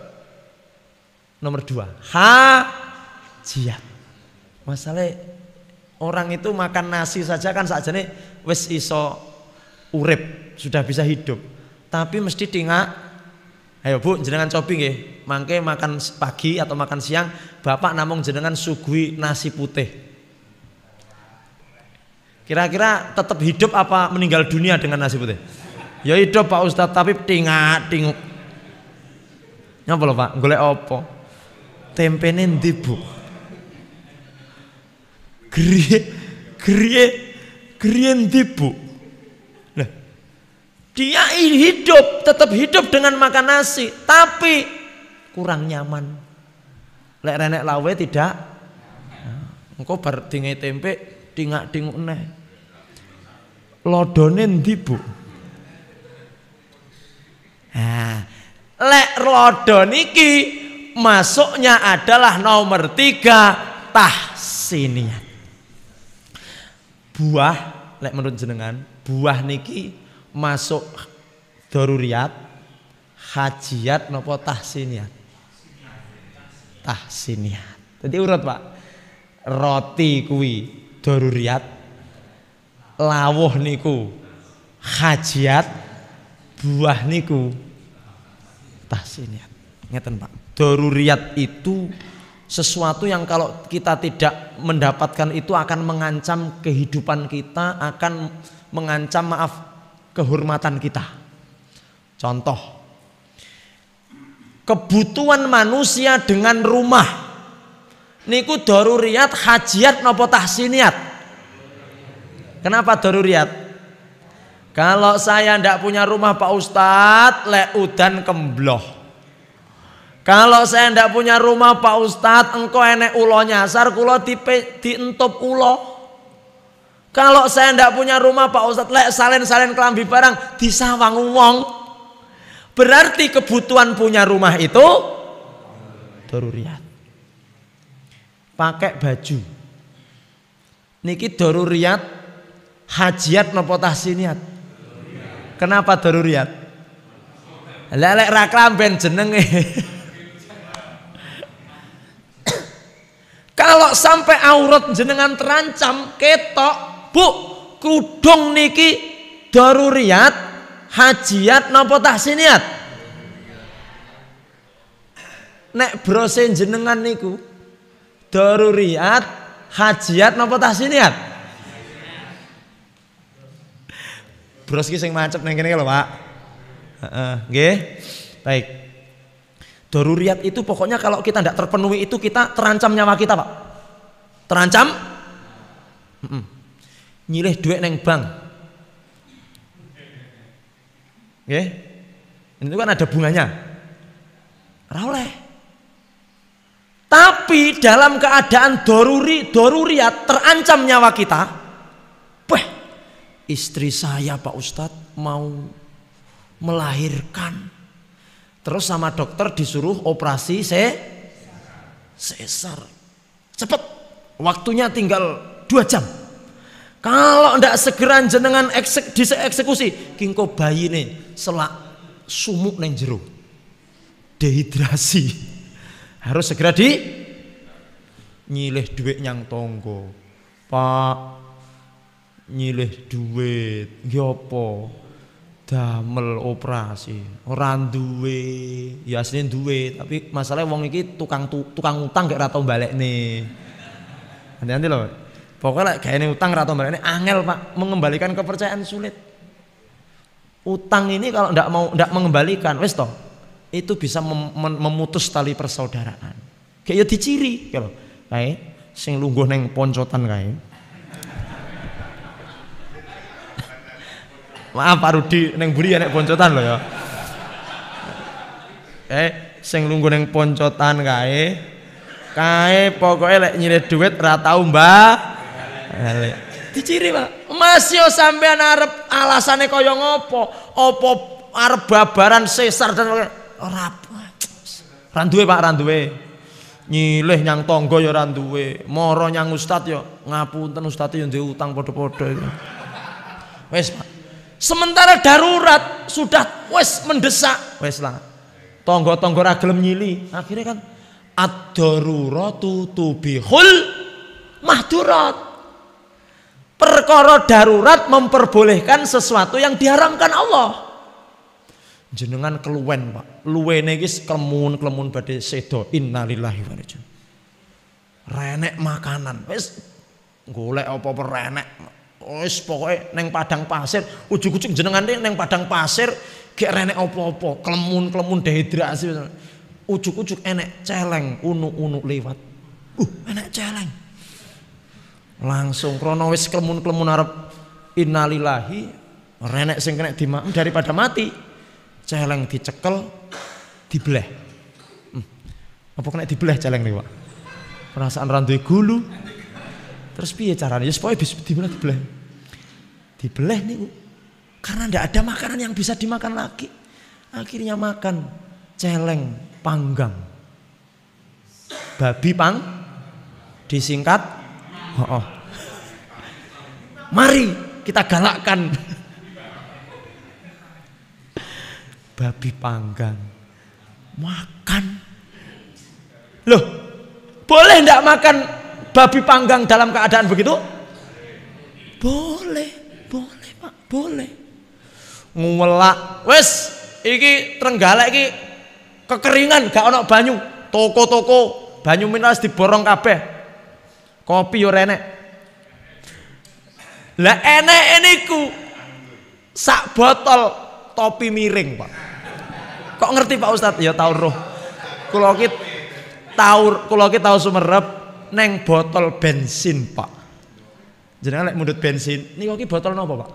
nomor 2. Hajiat. Masalah orang itu makan nasi saja kan sakjane wis iso urip, sudah bisa hidup. Tapi mesti tingak. Ayo Bu, jenengan cobi nggih. Mangke makan pagi atau makan siang, Bapak namung jenengan suguhi nasi putih. Kira-kira tetap hidup apa meninggal dunia dengan nasi putih? Ya hidup Pak Ustadz, tapi tinguk. Nyapa lho Pak, golek apa? Tempene ndi Bu? Griye ndi Bu? Lah, dia hidup, tetap hidup dengan makan nasi, tapi kurang nyaman. Lek renek lawe tidak. Engko bar dinge tempe dingak-dinguk neh. Lodone ndi Bu? Lek lodon iki masuknya adalah nomor 3 tahsiniyat. Buah, lek menurut jenengan, buah niki masuk daruriyat, hajiat napa tahsiniyat? Tahsiniyat. Jadi urut Pak. Roti kuwi daruriyat, lawuh niku hajiat, buah niku tahsiniyat. Ngeten Pak. Daruriyat itu sesuatu yang kalau kita tidak mendapatkan itu akan mengancam kehidupan kita, akan mengancam kehormatan kita. Contoh, kebutuhan manusia dengan rumah niku daruriyat, hajiat napa tahsiniyat? Kenapa daruriyat? Kalau saya ndak punya rumah Pak Ustadz, lek udan kembloh. Kalau saya ndak punya rumah Pak Ustadz, engko enek ulo nyasar, kula dientup ulo. Kalau saya ndak punya rumah Pak Ustadz, lek salen-salen kelambi barang disawang wong. Berarti kebutuhan punya rumah itu daruriyat. Pakai baju niki daruriyat, hajiat napa tahsiniyat? Kenapa daruriyat? Lek ra klamben jenenge. Kalau sampai aurat jenengan terancam ketok, Bu, kudung niki daruriyat, hajiat napa tahsiniyat? Nek brose jenengan niku daruriyat, hajiat napa tahsiniyat? Bros ki sing macet nang kene lho, Pak. Heeh, nggih. Baik. Daruriyat itu pokoknya kalau kita tidak terpenuhi itu kita terancam nyawa kita, Pak. Terancam. Nyilih duit neng bank. Nggih. Itu kan ada bunganya. Ora oleh. Tapi dalam keadaan daruriyat terancam nyawa kita. Wah, istri saya Pak Ustadz mau melahirkan. Terus sama dokter disuruh operasi sesar. Cepet, waktunya tinggal 2 jam. Kalau ndak segera jenengan dieksekusi, kingko bayi nih selak sumuk neng jero, dehidrasi. Harus segera nyilih duit nyang tonggo. Pak, nyilih duit, nyopo? Damel operasi, ora duwe, ya asline duwe, tapi masalahnya wong iki tukang utang gak ora tau balekne. Nanti loh, pokoknya kayak ini utang ora tau balekne angel Pak, mengembalikan kepercayaan sulit. Utang ini kalau ndak mengembalikan, wis toh, itu bisa memutus tali persaudaraan. Kayak ya diciri, kalau kayak sing lungguh neng poncotan kayak. Maaf Pak Rudi neng buri ya nek poncotan loh ya. Sing lungguh neng poncotan kae pokoknya lek nyilih duit ra tau mbah. Diciri Pak. Mas yo sampean arep alasane kaya ngopo? Apa arep babaran sesar dan ora duwe Pak, ra duwe. Nyilih nyang tangga ya ora duwe. Mara nyang ustad ya ngapunten ustad ya duwe utang padha-padha iki. Wis Pak. Sementara darurat sudah wes mendesak, wes lah. Tonggo-tonggo ra gelem nyili. Akhirnya kan ad-daruratu tubihul mahdurat. Perkara darurat memperbolehkan sesuatu yang diharamkan Allah. Jenengan keluwen, Pak. Luwene iki klemun-klemun badhe sedo. Innalillahi wa inna ilaihi raji'un. Renek makanan. Wes golek apa-apa renek. Wis pokoke neng padang pasir, ujug-ujug jenengan neng padang pasir gek renek opo-opo, klemun-klemun dehidrasi. Ujug-ujug enek celeng, unu-unu lewat. Enek celeng. Langsung krono wis klemun-klemun arep innalillahi, renek sing kena dimakan daripada mati. Celeng dicekel, dibleh. Apa kena dibleh celeng nih, Pak? Perasaan ra duwe gulu. Terus piye caranya? Ya supaya bisa dibleh. Dibelah nih, karena tidak ada makanan yang bisa dimakan lagi. Akhirnya makan celeng panggang, babi disingkat. Mari kita galakkan babi panggang makan. Loh, boleh tidak makan babi panggang dalam keadaan begitu? Boleh. Boleh Pak, boleh. Nguwelak, wis iki Trenggalek iki kekeringan, gak ono banyu. Toko-toko banyu mineral diborong kabeh. Kopi yo enek. Lah enek niku sak botol topi miring, Pak. Kok ngerti Pak Ustadz? Ya tau roh. Kula ki tau sumerep neng botol bensin, Pak. Jenengan lek mundut bensin, niku ki botol napa, Pak?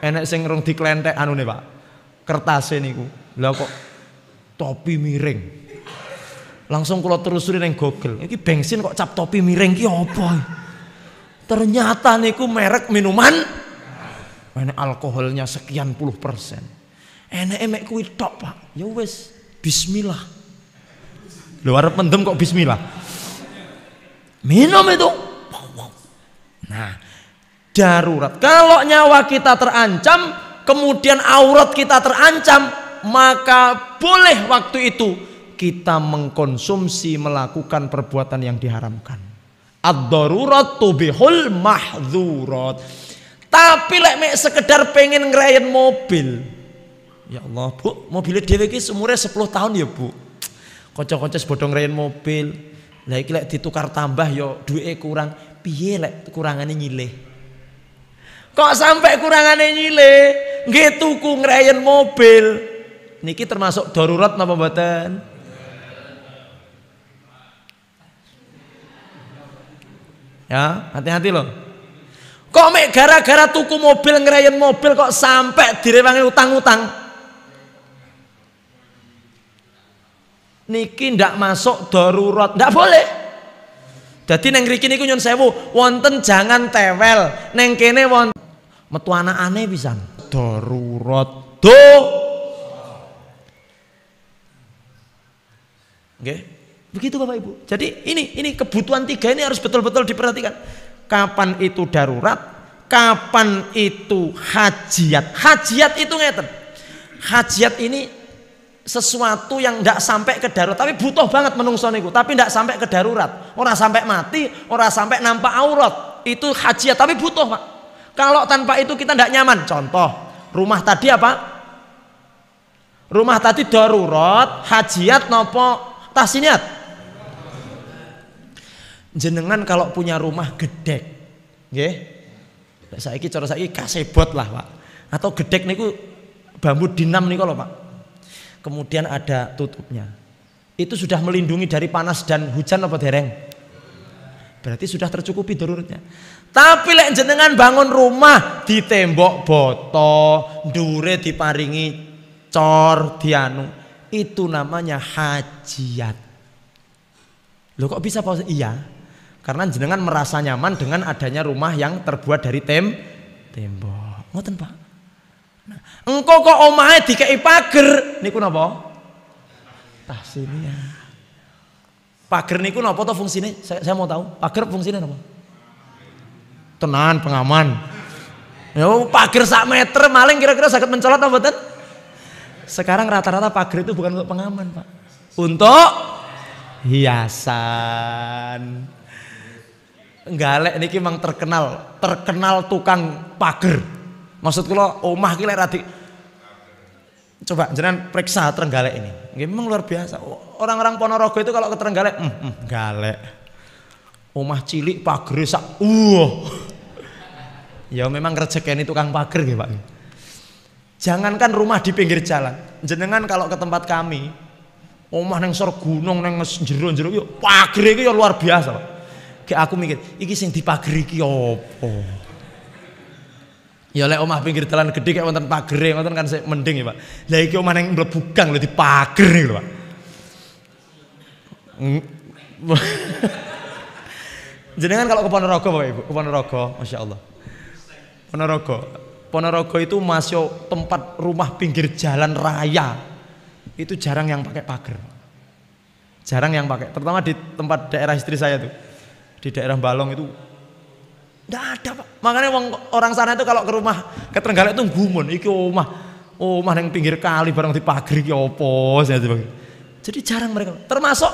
Enek sing rung diklenthek anune, Pak. Kertase niku. Lah kok topi miring. Langsung kula telusuri neng Google. Iki bensin kok cap topi miring ki apa? Ternyata niku merek minuman enek alkoholnya sekian puluh persen. Enek kuwi tok, Pak. Ya wis, bismillah. Lho arep mendem kok bismillah. Minum itu. Nah, darurat. Kalau nyawa kita terancam, kemudian aurat kita terancam, maka boleh waktu itu kita mengkonsumsi, melakukan perbuatan yang diharamkan. Ad-darurat tubihul mahdzurat. Tapi lek mek sekedar pengen ngerayain mobil. Ya Allah, Bu, mobilnya dhewe iki umure 10 tahun ya, Bu. Kanca-kanca padha ngerayain mobil. Lah iki lek ditukar tambah ya duwike kurang. Piye lek kurangane nyilih? Kok sampai kurangane nyilih? Nggih tuku ngerayain mobil. Niki termasuk darurat napa mboten? Ya, hati-hati loh. Kok mek gara-gara tuku mobil ngerayain mobil kok sampai direwangi utang-utang? Niki ndak masuk darurat, ndak boleh. Jadi neng riki niku nyun sewu, wonten jangan tewel. Neng kene wonten metu anakane pisan. Darurat. Nggih. Begitu Bapak Ibu. Jadi ini kebutuhan tiga ini harus betul-betul diperhatikan. Kapan itu darurat, kapan itu hajiat. Hajiat itu ngeten. Hajiat ini sesuatu yang tidak sampai ke darurat, tapi butuh banget menungso niku, tapi tidak sampai ke darurat. Ora sampai mati, ora sampai nampak aurat. Itu hajiat, tapi butuh, Pak. Kalau tanpa itu kita tidak nyaman. Contoh, rumah tadi apa? Rumah tadi darurat, hajiat nopo tahsiniat. Jenengan kalau punya rumah gedek, nggih. Saiki cara saiki kasebot lah, Pak. Atau gedek niku bambu dinam niku lho, Pak. Kemudian ada tutupnya. Itu sudah melindungi dari panas dan hujan apa dereng? Berarti sudah tercukupi daruratnya. Tapi lek jenengan bangun rumah di tembok boto, ndure diparingi cor, dianu, itu namanya hajiat. Loh kok bisa Pak? Iya. Karena jenengan merasa nyaman dengan adanya rumah yang terbuat dari tembok. Ngoten, Pak. Nah, engko kok omahe dikei pager niku napa? Tahsiniah. Pager niku napa to fungsine? Saya mau tahu. Pager fungsine napa? Tenan pengaman. Ya pager sak meter maling kira-kira saged mencolot apa mboten? Sekarang rata-rata pager itu bukan untuk pengaman, Pak. Untuk hiasan. Galek niki memang terkenal tukang pager. Maksud kula omah ki lek radi coba jenengan periksa Trenggalek ini. Nggih memang luar biasa. Orang-orang Ponorogo itu kalau ke Trenggalek, galek. Omah cilik pagere sak Ya memang rezekine tukang pager nggih, Pak. Jangankan rumah di pinggir jalan. Jenengan kalau ke tempat kami, omah nang sor gunung nang jero-jero yo pagere iki yo luar biasa, Pak. Kayak aku mikir, iki sing dipageri iki opo? Ya lek omah pinggir dalan gede kayak wonten pagere ngoten kan mending ya, Pak. Lah iki omah nang mlebu gang lho dipager lho, Pak. Jenengan kalau ke Ponorogo Bapak Ibu, ke Ponorogo, Masya Allah. Ponorogo itu masih tempat rumah pinggir jalan raya. Itu jarang yang pakai pager. Jarang yang pakai, terutama di tempat daerah istri saya tuh. Di daerah Balong itu enggak ada, Pak. Makanya orang sana itu kalau ke rumah ke Trenggalek itu gumun, iki omah yang pinggir kali barang dipageri iki opo. Jadi jarang mereka. Termasuk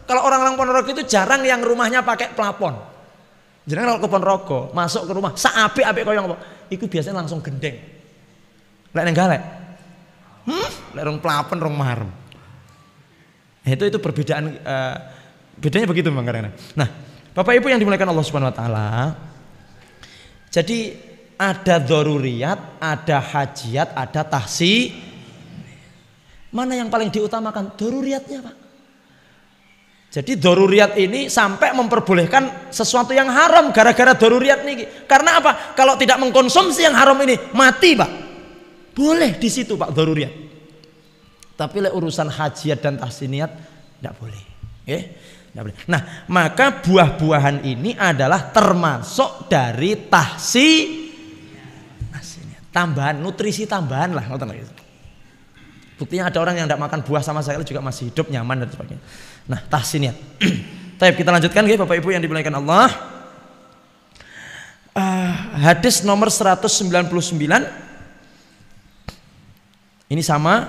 kalau orang-orang Ponorogo itu jarang yang rumahnya pakai plafon. Jenengan kalau ke Ponorogo, masuk ke rumah, saapik-apik koyo apa? Iku biasanya langsung gendeng. Lek neng galek. Lek rong plapen rong marem. Itu perbedaan bedanya begitu Bang kadang-kadang. Nah, Bapak Ibu yang dimuliakan Allah Subhanahu wa taala. Jadi ada dzaruriyat, ada hajiat, ada tahsi. Mana yang paling diutamakan? Dzaruriyatnya, Pak. Jadi dzaruriyat ini sampai memperbolehkan sesuatu yang haram gara-gara dzaruriyat nih. Karena apa? Kalau tidak mengkonsumsi yang haram ini mati, Pak. Boleh di situ, Pak, dzaruriyat. Tapi urusan hajiat dan tahsiniyat tidak boleh. Tidak boleh. Nah, maka buah-buahan ini adalah termasuk dari tahsiniyat. Tambahan, nutrisi tambahan lah. Buktinya ada orang yang tidak makan buah sama sekali juga masih hidup nyaman dan sebagainya. Nah, tahsiniyat. Baik, kita lanjutkan ya Bapak Ibu yang dimuliakan Allah. Hadis nomor 199. Ini sama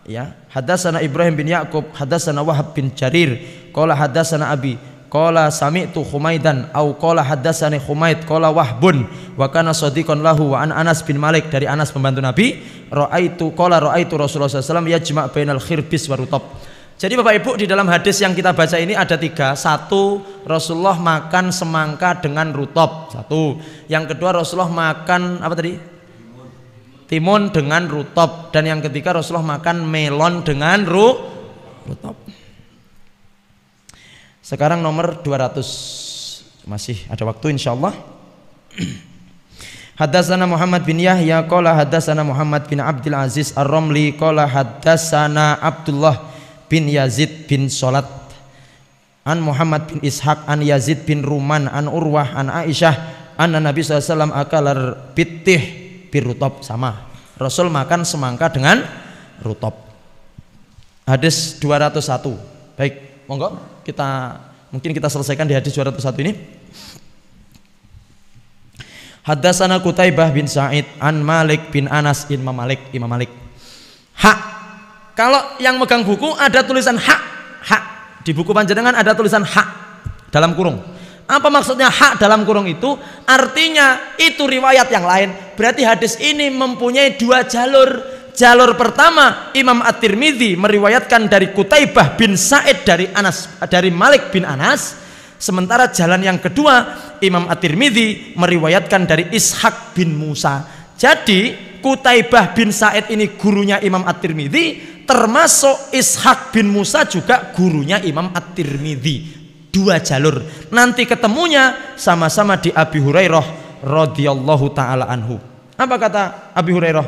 ya. Hadatsana Ibrahim bin Yaqub, hadatsana Wahab bin Jarir, qala hadatsana Abi, qala sami'tu Humaidan au qala hadatsani Humaid qala Wahbun wa kana shadiqan lahu wa an Anas bin Malik, dari Anas pembantu Nabi, ra'aitu Rasulullah sallallahu alaihi wasallam yajma' bainal khirbis wa rutab. Jadi Bapak Ibu, di dalam hadis yang kita baca ini ada 3. 1, Rasulullah makan semangka dengan rutab. 1. Yang kedua, Rasulullah makan apa tadi? Timun dengan rutab. Dan yang ketiga, Rasulullah makan melon dengan rutab. Sekarang nomor 200. Masih ada waktu insyaallah. Hadatsana Muhammad bin Yahya qala hadatsana Muhammad bin Abdul Aziz Ar-Ramli qala hadatsana Abdullah bin Yazid bin Salat an Muhammad bin Ishaq an Yazid bin Ruman an Urwah an Aisyah anna Nabi sallallahu alaihi wasallam akalar bitih birutab. Sama, Rasul makan semangka dengan rutab. Hadis 201. Baik, monggo mungkin kita selesaikan di hadis 201 ini. Hadatsana Qutaibah bin Sa'id an Malik bin Anas Imam Malik. Kalau yang megang buku ada tulisan hak. Di buku panjenengan ada tulisan hak dalam kurung. Apa maksudnya hak dalam kurung itu? Artinya itu riwayat yang lain. Berarti hadis ini mempunyai 2 jalur. Jalur pertama, Imam At-Tirmidzi meriwayatkan dari Qutaibah bin Sa'id dari Malik bin Anas. Sementara jalan yang kedua, Imam At-Tirmidzi meriwayatkan dari Ishaq bin Musa. Jadi Qutaibah bin Sa'id ini gurunya Imam At-Tirmidzi, termasuk Ishaq bin Musa juga gurunya Imam At-Tirmidzi. 2 jalur. Nanti ketemunya sama-sama di Abi Hurairah radhiyallahu taala anhu. Apa kata Abi Hurairah?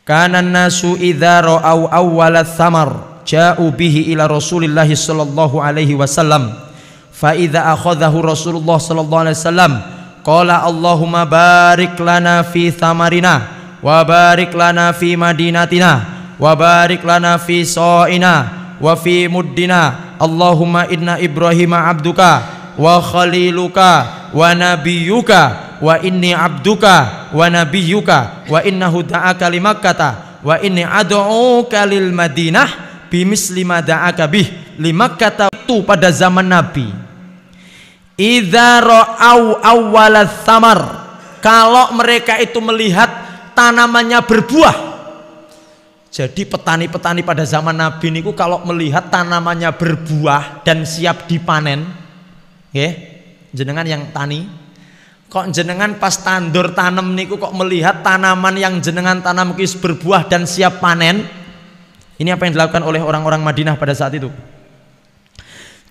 Kana nasu idza ra'au awwal thamar ja'u bihi ila Rasulillah sallallahu alaihi wasallam. Fa idza akhadhahu Rasulullah sallallahu alaihi wasallam qala Allahumma barik lana fi thamarina wa barik lana fi madinatina wa barik lana fi sa'ina wa fi muddina Allahumma inna Ibrahima abduka wa khaliluka wa nabiyyuka wa inni abduka wa nabiyyuka wa innahu da'aka li Makkah wa inni ad'uka lil Madinah bimisli ma da'aka bih li Makkah. Itu pada zaman Nabi. Idza ra'au awwalat thamar, kalau mereka itu melihat tanamannya berbuah. Jadi petani-petani pada zaman Nabi niku kalau melihat tanamannya berbuah dan siap dipanen, jenengan yang tani, kok jenengan pas tandur tanam niku kok melihat tanaman yang jenengan tanam kis berbuah dan siap panen. Ini apa yang dilakukan oleh orang-orang Madinah pada saat itu?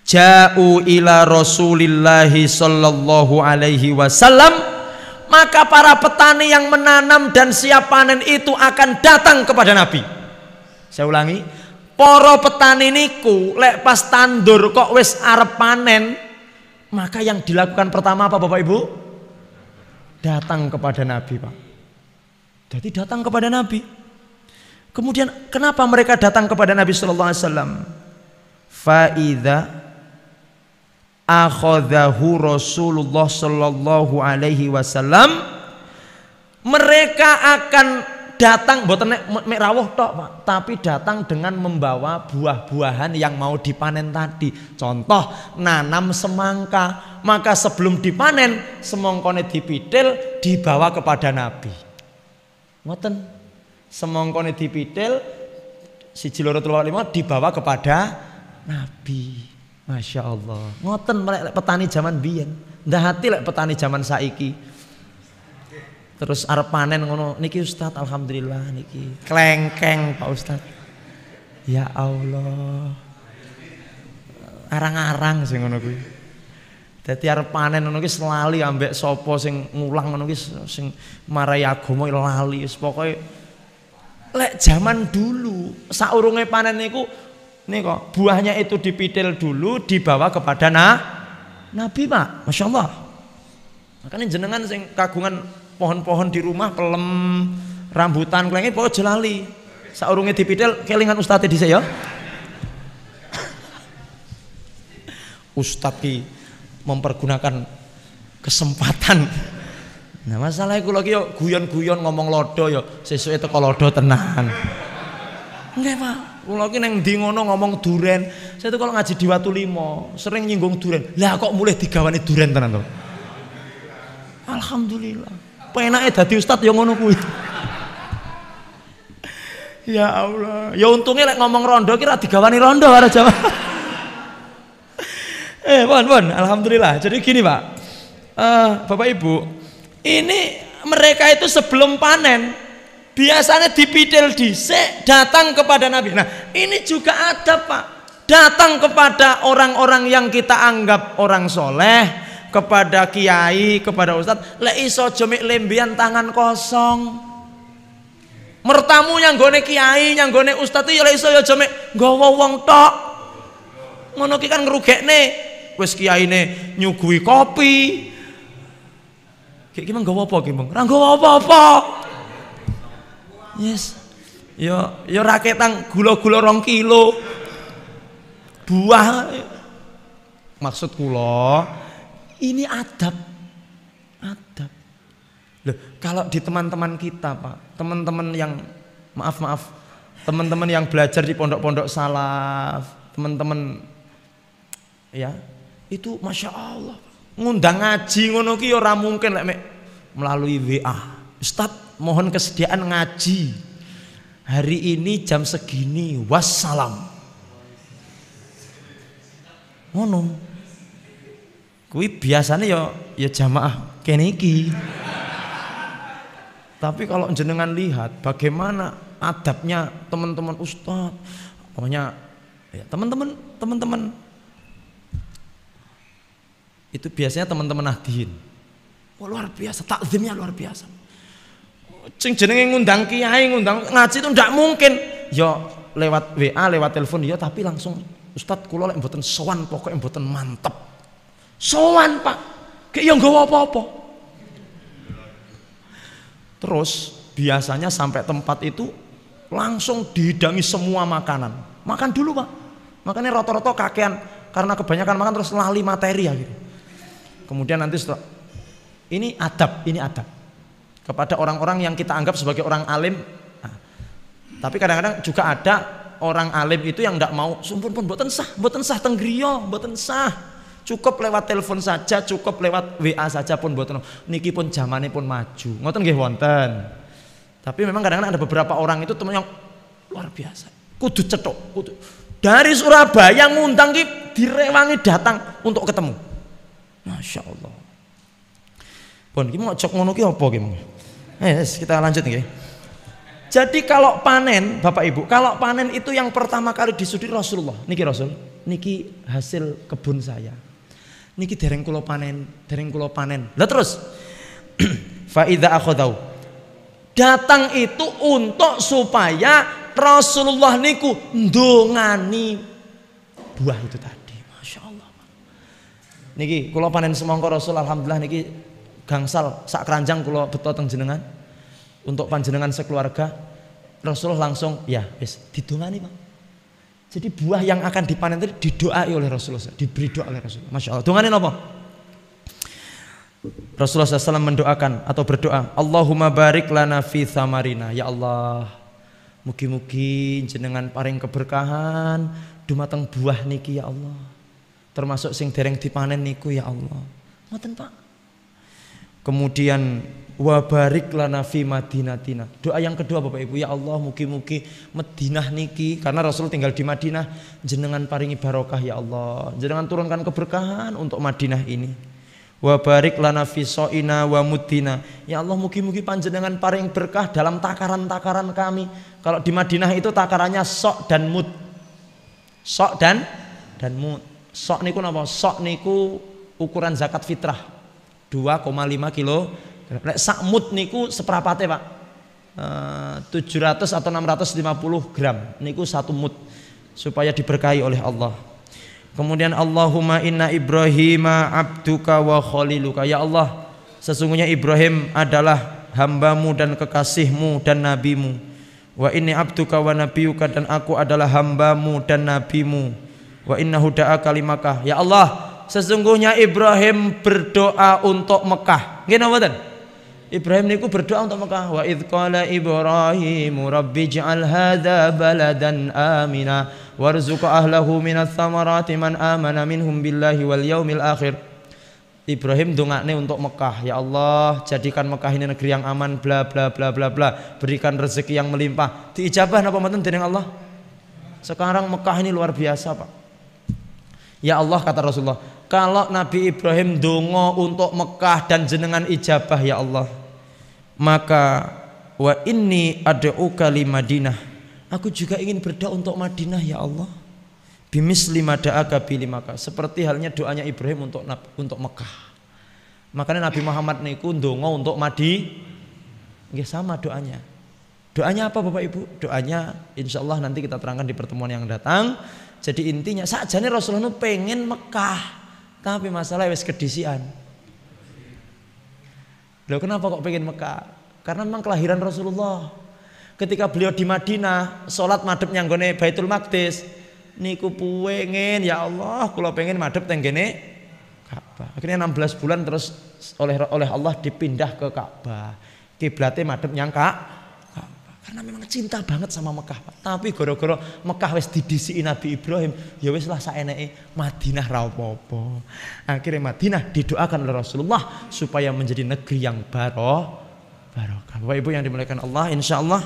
Ja'u ila Rasulillahi sallallahu alaihi wasallam, maka para petani yang menanam dan siap panen itu akan datang kepada Nabi. Saya ulangi, para petani niku lek pas tandur kok wis arep panen, maka yang dilakukan pertama apa Bapak Ibu? Datang kepada Nabi, Pak. Jadi datang kepada Nabi. Kemudian kenapa mereka datang kepada Nabi sallallahu alaihi wasallam? Fa idza akhadhahu Rasulullah sallallahu alaihi wasallam, mereka akan datang mboten mek rawuh tok Pak, tapi datang dengan membawa buah-buahan yang mau dipanen tadi. Contoh nanam semangka, maka sebelum dipanen semongkone dipidil dibawa kepada Nabi. Ngoten. Semongkone dipidil siji loro telu lima dibawa kepada Nabi. Masya Allah. Ngoten lek petani zaman biyen. Ndah hati lek petani zaman saiki. Terus arep panen ngono niki Ustaz, alhamdulillah niki klengkeng Pak Ustaz. Ya Allah. Arang-arang sing ngono kuwi. Dadi arep panen ngono ki lali ambek sapa sing ngulang ngono ki sing marai agama lali. Wis pokoke lek zaman dulu saurunge panen niku kok buahnya itu dipidil dulu dibawa kepada Nabi Pak. Masya Allah. Makanya jenengan sing kagungan pohon-pohon di rumah pelem rambutan klenge pokoknya jelali saurunge dipidil kelingan Ustadz dhisik ya. Ustadz ki mempergunakan kesempatan. Nah masalahnya kula ki yo guyon-guyon ngomong lodo yo sesuke teko lodo tenan. Nggih Pak, kula ki nang ndi ngono ngomong duren. Saya itu kalau ngaji di Watu Limo sering nyinggung duren. Lah kok mulai digawani duren tenan to. Alhamdulillah. Penake dadi ustad ya ngono kuwi. Ya Allah, ya untungnya lek ngomong rondo kira digawani rondo karo Jawa. Pon, alhamdulillah. Jadi gini Pak, Bapak Ibu, ini mereka itu sebelum panen biasanya dipidil dhisik datang kepada Nabi. Nah ini juga ada Pak, datang kepada orang-orang yang kita anggap orang soleh, kepada kiai, kepada ustadz, lek iso jemik lembian tangan kosong. Mertamu yang gone kiai, yang gone ustadz itu ya lek iso ya jemik nggawa wong tok. Ngono ki kan ngrugekne. Wis kiyaine nyuguhi kopi. Ki mang nggawa apa ki, Bang? Ora nggawa apa-apa. Yes. Ya raketang gula-gula 2 kilo. Buah. Maksud kula ini adab. Loh, kalau di teman-teman kita Pak, teman-teman yang maaf, teman-teman yang belajar di pondok-pondok salaf, teman-teman ya, itu Masya Allah ngundang ngaji ngono ki ora mungkin lek melalui WA. Ustaz, mohon kesediaan ngaji hari ini jam segini, wassalam. Ngono. Kuwi biasanya ya jamaah kene iki. Tapi kalau jenengan lihat bagaimana adabnya teman-teman ustaz, pokoknya ya teman-teman itu biasanya teman-teman Nahdien. Oh, luar biasa, takzimnya luar biasa. Sing jenenge ngundang kiai, ngundang ngaji itu ndak mungkin. Ya lewat WA, lewat telepon ya, tapi langsung Ustaz kula lek mboten sowan pokoke mboten mantep. Sowan Pak, kayak yang nggawa apa-apa. Terus biasanya sampai tempat itu langsung dihidangi semua makanan. Makan dulu Pak. Makanya rata-rata kakean karena kebanyakan makan terus lali materi ya gitu. Kemudian nanti setelah ini adab kepada orang-orang yang kita anggap sebagai orang alim. Nah, tapi kadang-kadang juga ada orang alim itu yang tidak mau sumpun pun mboten sah teng griya, mboten sah. Cukup lewat telepon saja, cukup lewat WA saja pun mboten. Niki pun zamane pun maju. Ngoten nggih wonten. Tapi memang kadang-kadang ada beberapa orang itu teman yang luar biasa. Kudu cetok, kudu. Dari Surabaya ngundang ki direwangi datang untuk ketemu. Masya Allah. Pun ki mau cok ngono ki apa ki? Kita lanjut nggih. Jadi kalau panen, Bapak Ibu, kalau panen itu yang pertama kali disudi Rasulullah. Niki Rasul, niki hasil kebun saya. Niki dereng kula panen. Lah terus fa idza akhadau. Datang itu untuk supaya Rasulullah niku ndongani buah itu tadi. Masya Allah. Niki kula panen semangka Rasul, alhamdulillah niki gangsal sak keranjang kula beto teng jenengan untuk panjenengan sekeluarga. Rasulullah langsung ya wis didongani Pak. Jadi buah yang akan dipanen tadi didoai oleh Rasulullah, diberi doa oleh Rasulullah. Masya Allah. Dongane napa? Rasulullah SAW mendoakan atau berdoa, Allahumma barik lana fi thamarina. Ya Allah, mugi-mugi jenengan paring keberkahan dumateng buah niki ya Allah. Termasuk sing dereng dipanen niku ya Allah. Ngoten Pak. Kemudian wa barik lana fi madinatina. Doa yang kedua Bapak Ibu, ya Allah mugi-mugi Madinah niki, karena Rasul tinggal di Madinah, jenengan paringi barokah ya Allah. Jenengan turunkan keberkahan untuk Madinah ini. Wa barik lana fi so'ina wa mudina. Ya Allah mugi-mugi panjenengan paring berkah dalam takaran-takaran kami. Kalau di Madinah itu takarannya sok dan mud. Sok dan mud. Sok niku napa? Sok niku ukuran zakat fitrah 2,5 kilo. Nek sak mud niku seperapate Pak, 700 atau 650 gram niku satu mud, supaya diberkahi oleh Allah. Kemudian Allahumma inna Ibrahima abduka wa khaliluka. Ya Allah, sesungguhnya Ibrahim adalah hambamu dan kekasihmu dan nabimu. Wa inni abduka wa nabiyuka, dan aku adalah hambamu dan nabimu. Wa innahu da'a kalimaka. Ya Allah, sesungguhnya Ibrahim berdoa untuk Mekah. Nggih napa mboten? Ibrahim niku berdoa untuk Mekah. Wa idz qala Ibrahimu rabbi ij'al hadza baladan amina warzuq ahlahu minats thamarati man amana minhum billahi wal yaumil akhir. Ibrahim dongakne untuk Mekah. Ya Allah, jadikan Mekah ini negeri yang aman, bla bla bla bla bla. Berikan rezeki yang melimpah. Diijabah napa mboten dening Allah? Sekarang Mekah ini luar biasa, Pak. Ya Allah, kata Rasulullah, kalau Nabi Ibrahim dongo untuk Mekah dan jenengan ijabah ya Allah, maka wa inni ad'uka li Madinah, aku juga ingin berdoa untuk Madinah ya Allah. Bimisli mada'aka bili maka, seperti halnya doanya Ibrahim untuk Mekah. Makanya Nabi Muhammad niku dongo untuk nggih sama doanya. Doanya apa Bapak Ibu? Doanya insya Allah nanti kita terangkan di pertemuan yang datang. Jadi intinya sakjane Rasulullah pengen Mekah, tapi masalah wis kedisian. Loh kenapa kok pengen Mekah? Karena memang kelahiran Rasulullah. Ketika beliau di Madinah, sholat madhep nyanggone Baitul Maqdis, niku pengen ya Allah, kula pengen madhep tenggene Ka'bah. Akhirnya 16 bulan terus oleh Allah dipindah ke Ka'bah. Kiblatnya madhep nyang Ka'bah. Karena memang cinta banget sama Mekah, Pak. Tapi gara-gara Mekah wis didisiki Nabi Ibrahim, ya wis lah saeneke Madinah ra apa-apa. Akhirnya Madinah didoakan oleh Rasulullah supaya menjadi negeri yang barokah. Bapak Ibu yang dimuliakan Allah, insyaallah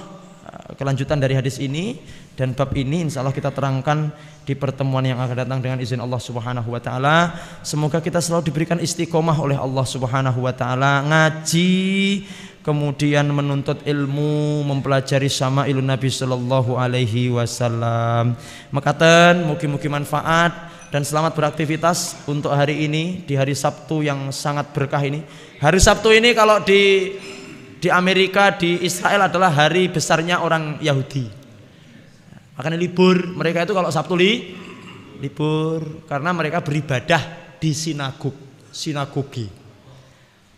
kelanjutan dari hadis ini dan bab ini insyaallah kita terangkan di pertemuan yang akan datang dengan izin Allah Subhanahu wa taala. Semoga kita selalu diberikan istiqomah oleh Allah Subhanahu wa taala, ngaji, kemudian menuntut ilmu, mempelajari syama'ilun Nabi sallallahu alaihi wasallam. Mekaten mugi-mugi manfaat dan selamat beraktivitas untuk hari ini, di hari Sabtu yang sangat berkah ini. Hari Sabtu ini kalau di Amerika, di Israel adalah hari besarnya orang Yahudi. Makanya libur, mereka itu kalau Sabtu libur karena mereka beribadah di sinagogi.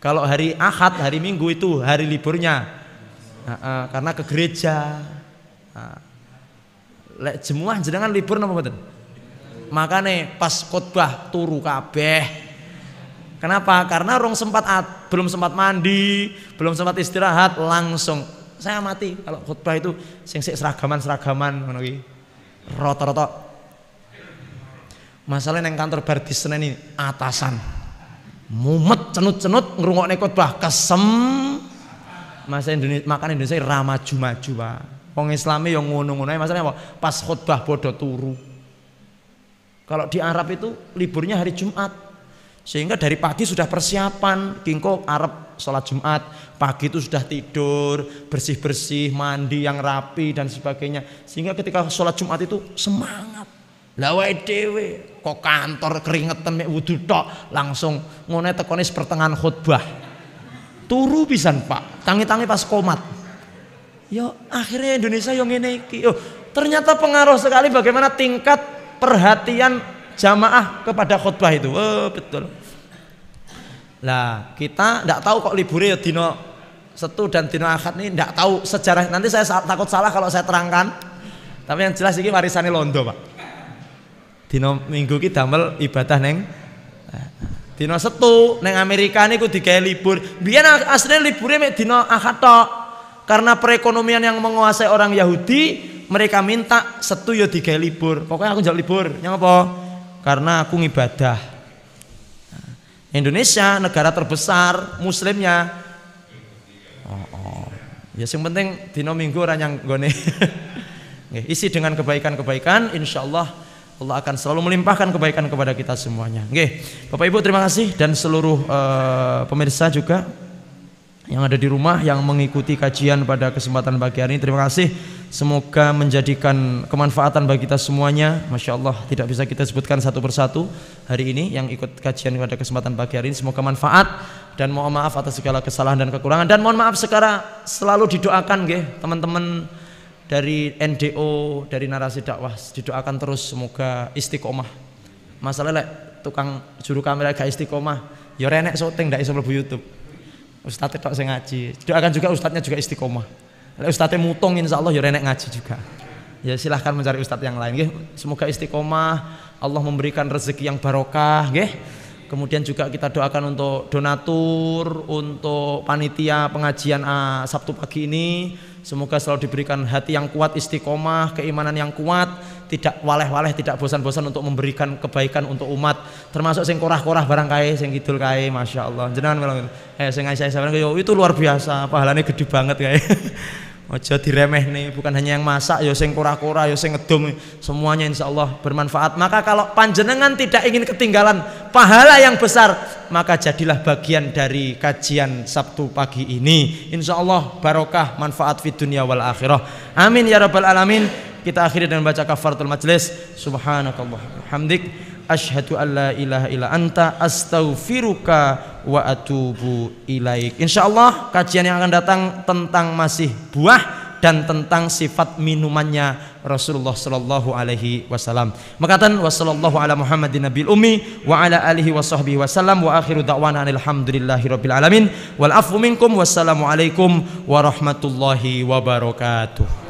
Kalau hari Ahad, hari Minggu itu hari liburnya, karena ke gereja. Lek jemuah jenengan libur napa mboten? Makane pas khotbah turu kabeh. Kenapa? Karena belum sempat mandi, belum sempat istirahat, langsung. Saya amati kalau khotbah itu sing seragaman ngono iki. Rata-rata. Masalah neng kantor bar di Senen ini atasan. Mumet cenut-cenut ngrungokne khotbah kesem. Makan Indonesia ra maju-maju, Pak. Wong Islame yang ngono-ngono ae, masalahnya apa? Pas khotbah podo turu. Kalau di Arab itu liburnya hari Jumat. Sehingga dari pagi sudah persiapan, kingko Arab sholat Jumat, pagi itu sudah tidur, bersih-bersih, mandi yang rapi dan sebagainya. Sehingga ketika sholat Jumat itu semangat. Lawai dewe, kok kantor keringetan mek wudu tok, langsung ngone tekonis pertengahan khutbah. Turu pisan Pak, tangi-tangi pas komat. Yo akhirnya Indonesia yang ngene iki. Oh, ternyata pengaruh sekali bagaimana tingkat perhatian jamaah kepada khutbah itu. Oh, betul. Lah kita tidak tahu kok liburnya dino Setu dan dino Ahad ini tidak tahu sejarah. Nanti saya takut salah kalau saya terangkan. Tapi yang jelas ini warisannya Londo, Pak. Dino Minggu kita damel ibadah neng Dina Setu neng Amerika niku digawe libur. Biyen asline libure mek dina Ahad tok. Karena perekonomian yang menguasai orang Yahudi, mereka minta Setu yo digawe libur. Pokoknya aku njaluk libur. Yang apa? Karena aku ngibadah. Indonesia negara terbesar muslimnya. Ya sing penting dina Minggu ora nyang nggone. Isi dengan kebaikan-kebaikan, insyaallah Allah akan selalu melimpahkan kebaikan kepada kita semuanya. Nggih, Bapak Ibu terima kasih dan seluruh pemirsa juga yang ada di rumah yang mengikuti kajian pada kesempatan pagi hari ini. Terima kasih. Semoga menjadikan kemanfaatan bagi kita semuanya. Masya Allah, tidak bisa kita sebutkan satu persatu hari ini yang ikut kajian pada kesempatan pagi hari ini. Semoga manfaat dan mohon maaf atas segala kesalahan dan kekurangan. Dan mohon maaf selalu didoakan nggih teman-teman dari NDO, dari narasi dakwah, didoakan terus semoga istiqomah. Masalah lek tukang juru kamera gak istiqomah, ya renek syuting ndak iso mlebu YouTube. Ustadz tok sing ngaji. Doakan juga ustadznya juga istiqomah. Lek ustadznya mutung insyaallah ya renek ngaji juga. Ya silahkan mencari ustadz yang lain nggih. Semoga istiqomah, Allah memberikan rezeki yang barokah nggih. Kemudian juga kita doakan untuk donatur, untuk panitia pengajian Sabtu pagi ini. Semoga selalu diberikan hati yang kuat, istiqomah, keimanan yang kuat, tidak waleh-waleh, tidak bosan-bosan untuk memberikan kebaikan untuk umat. Termasuk sing korah-korah barang kae, sing kidul kae, masya Allah. Jenengan melong, sing Aisyah itu luar biasa, pahalanya gede banget kae. Ojo diremeh nih, bukan hanya yang masak, ya sing korah-korah, ya sing ngedum, semuanya insya Allah bermanfaat. Maka kalau panjenengan tidak ingin ketinggalan pahala yang besar, maka jadilah bagian dari kajian Sabtu pagi ini. Insya Allah barokah, manfaat fid dunia wal akhirah. Amin ya rabbal alamin. Kita akhiri dengan baca kafaratul majlis. Subhanakallah hamdik, asyhadu an la ilaha illa anta, astaghfiruka wa atubu ilaik. Insyaallah kajian yang akan datang tentang masih buah dan tentang sifat minumannya Rasulullah sallallahu alaihi wasallam. Makatan wassallallahu ala Muhammadin nabiyil ummi wa ala alihi washabbihi wasallam wa akhiru da'wana alhamdulillahirabbil alamin wal afu minkum wassalamu alaikum warahmatullahi wabarakatuh.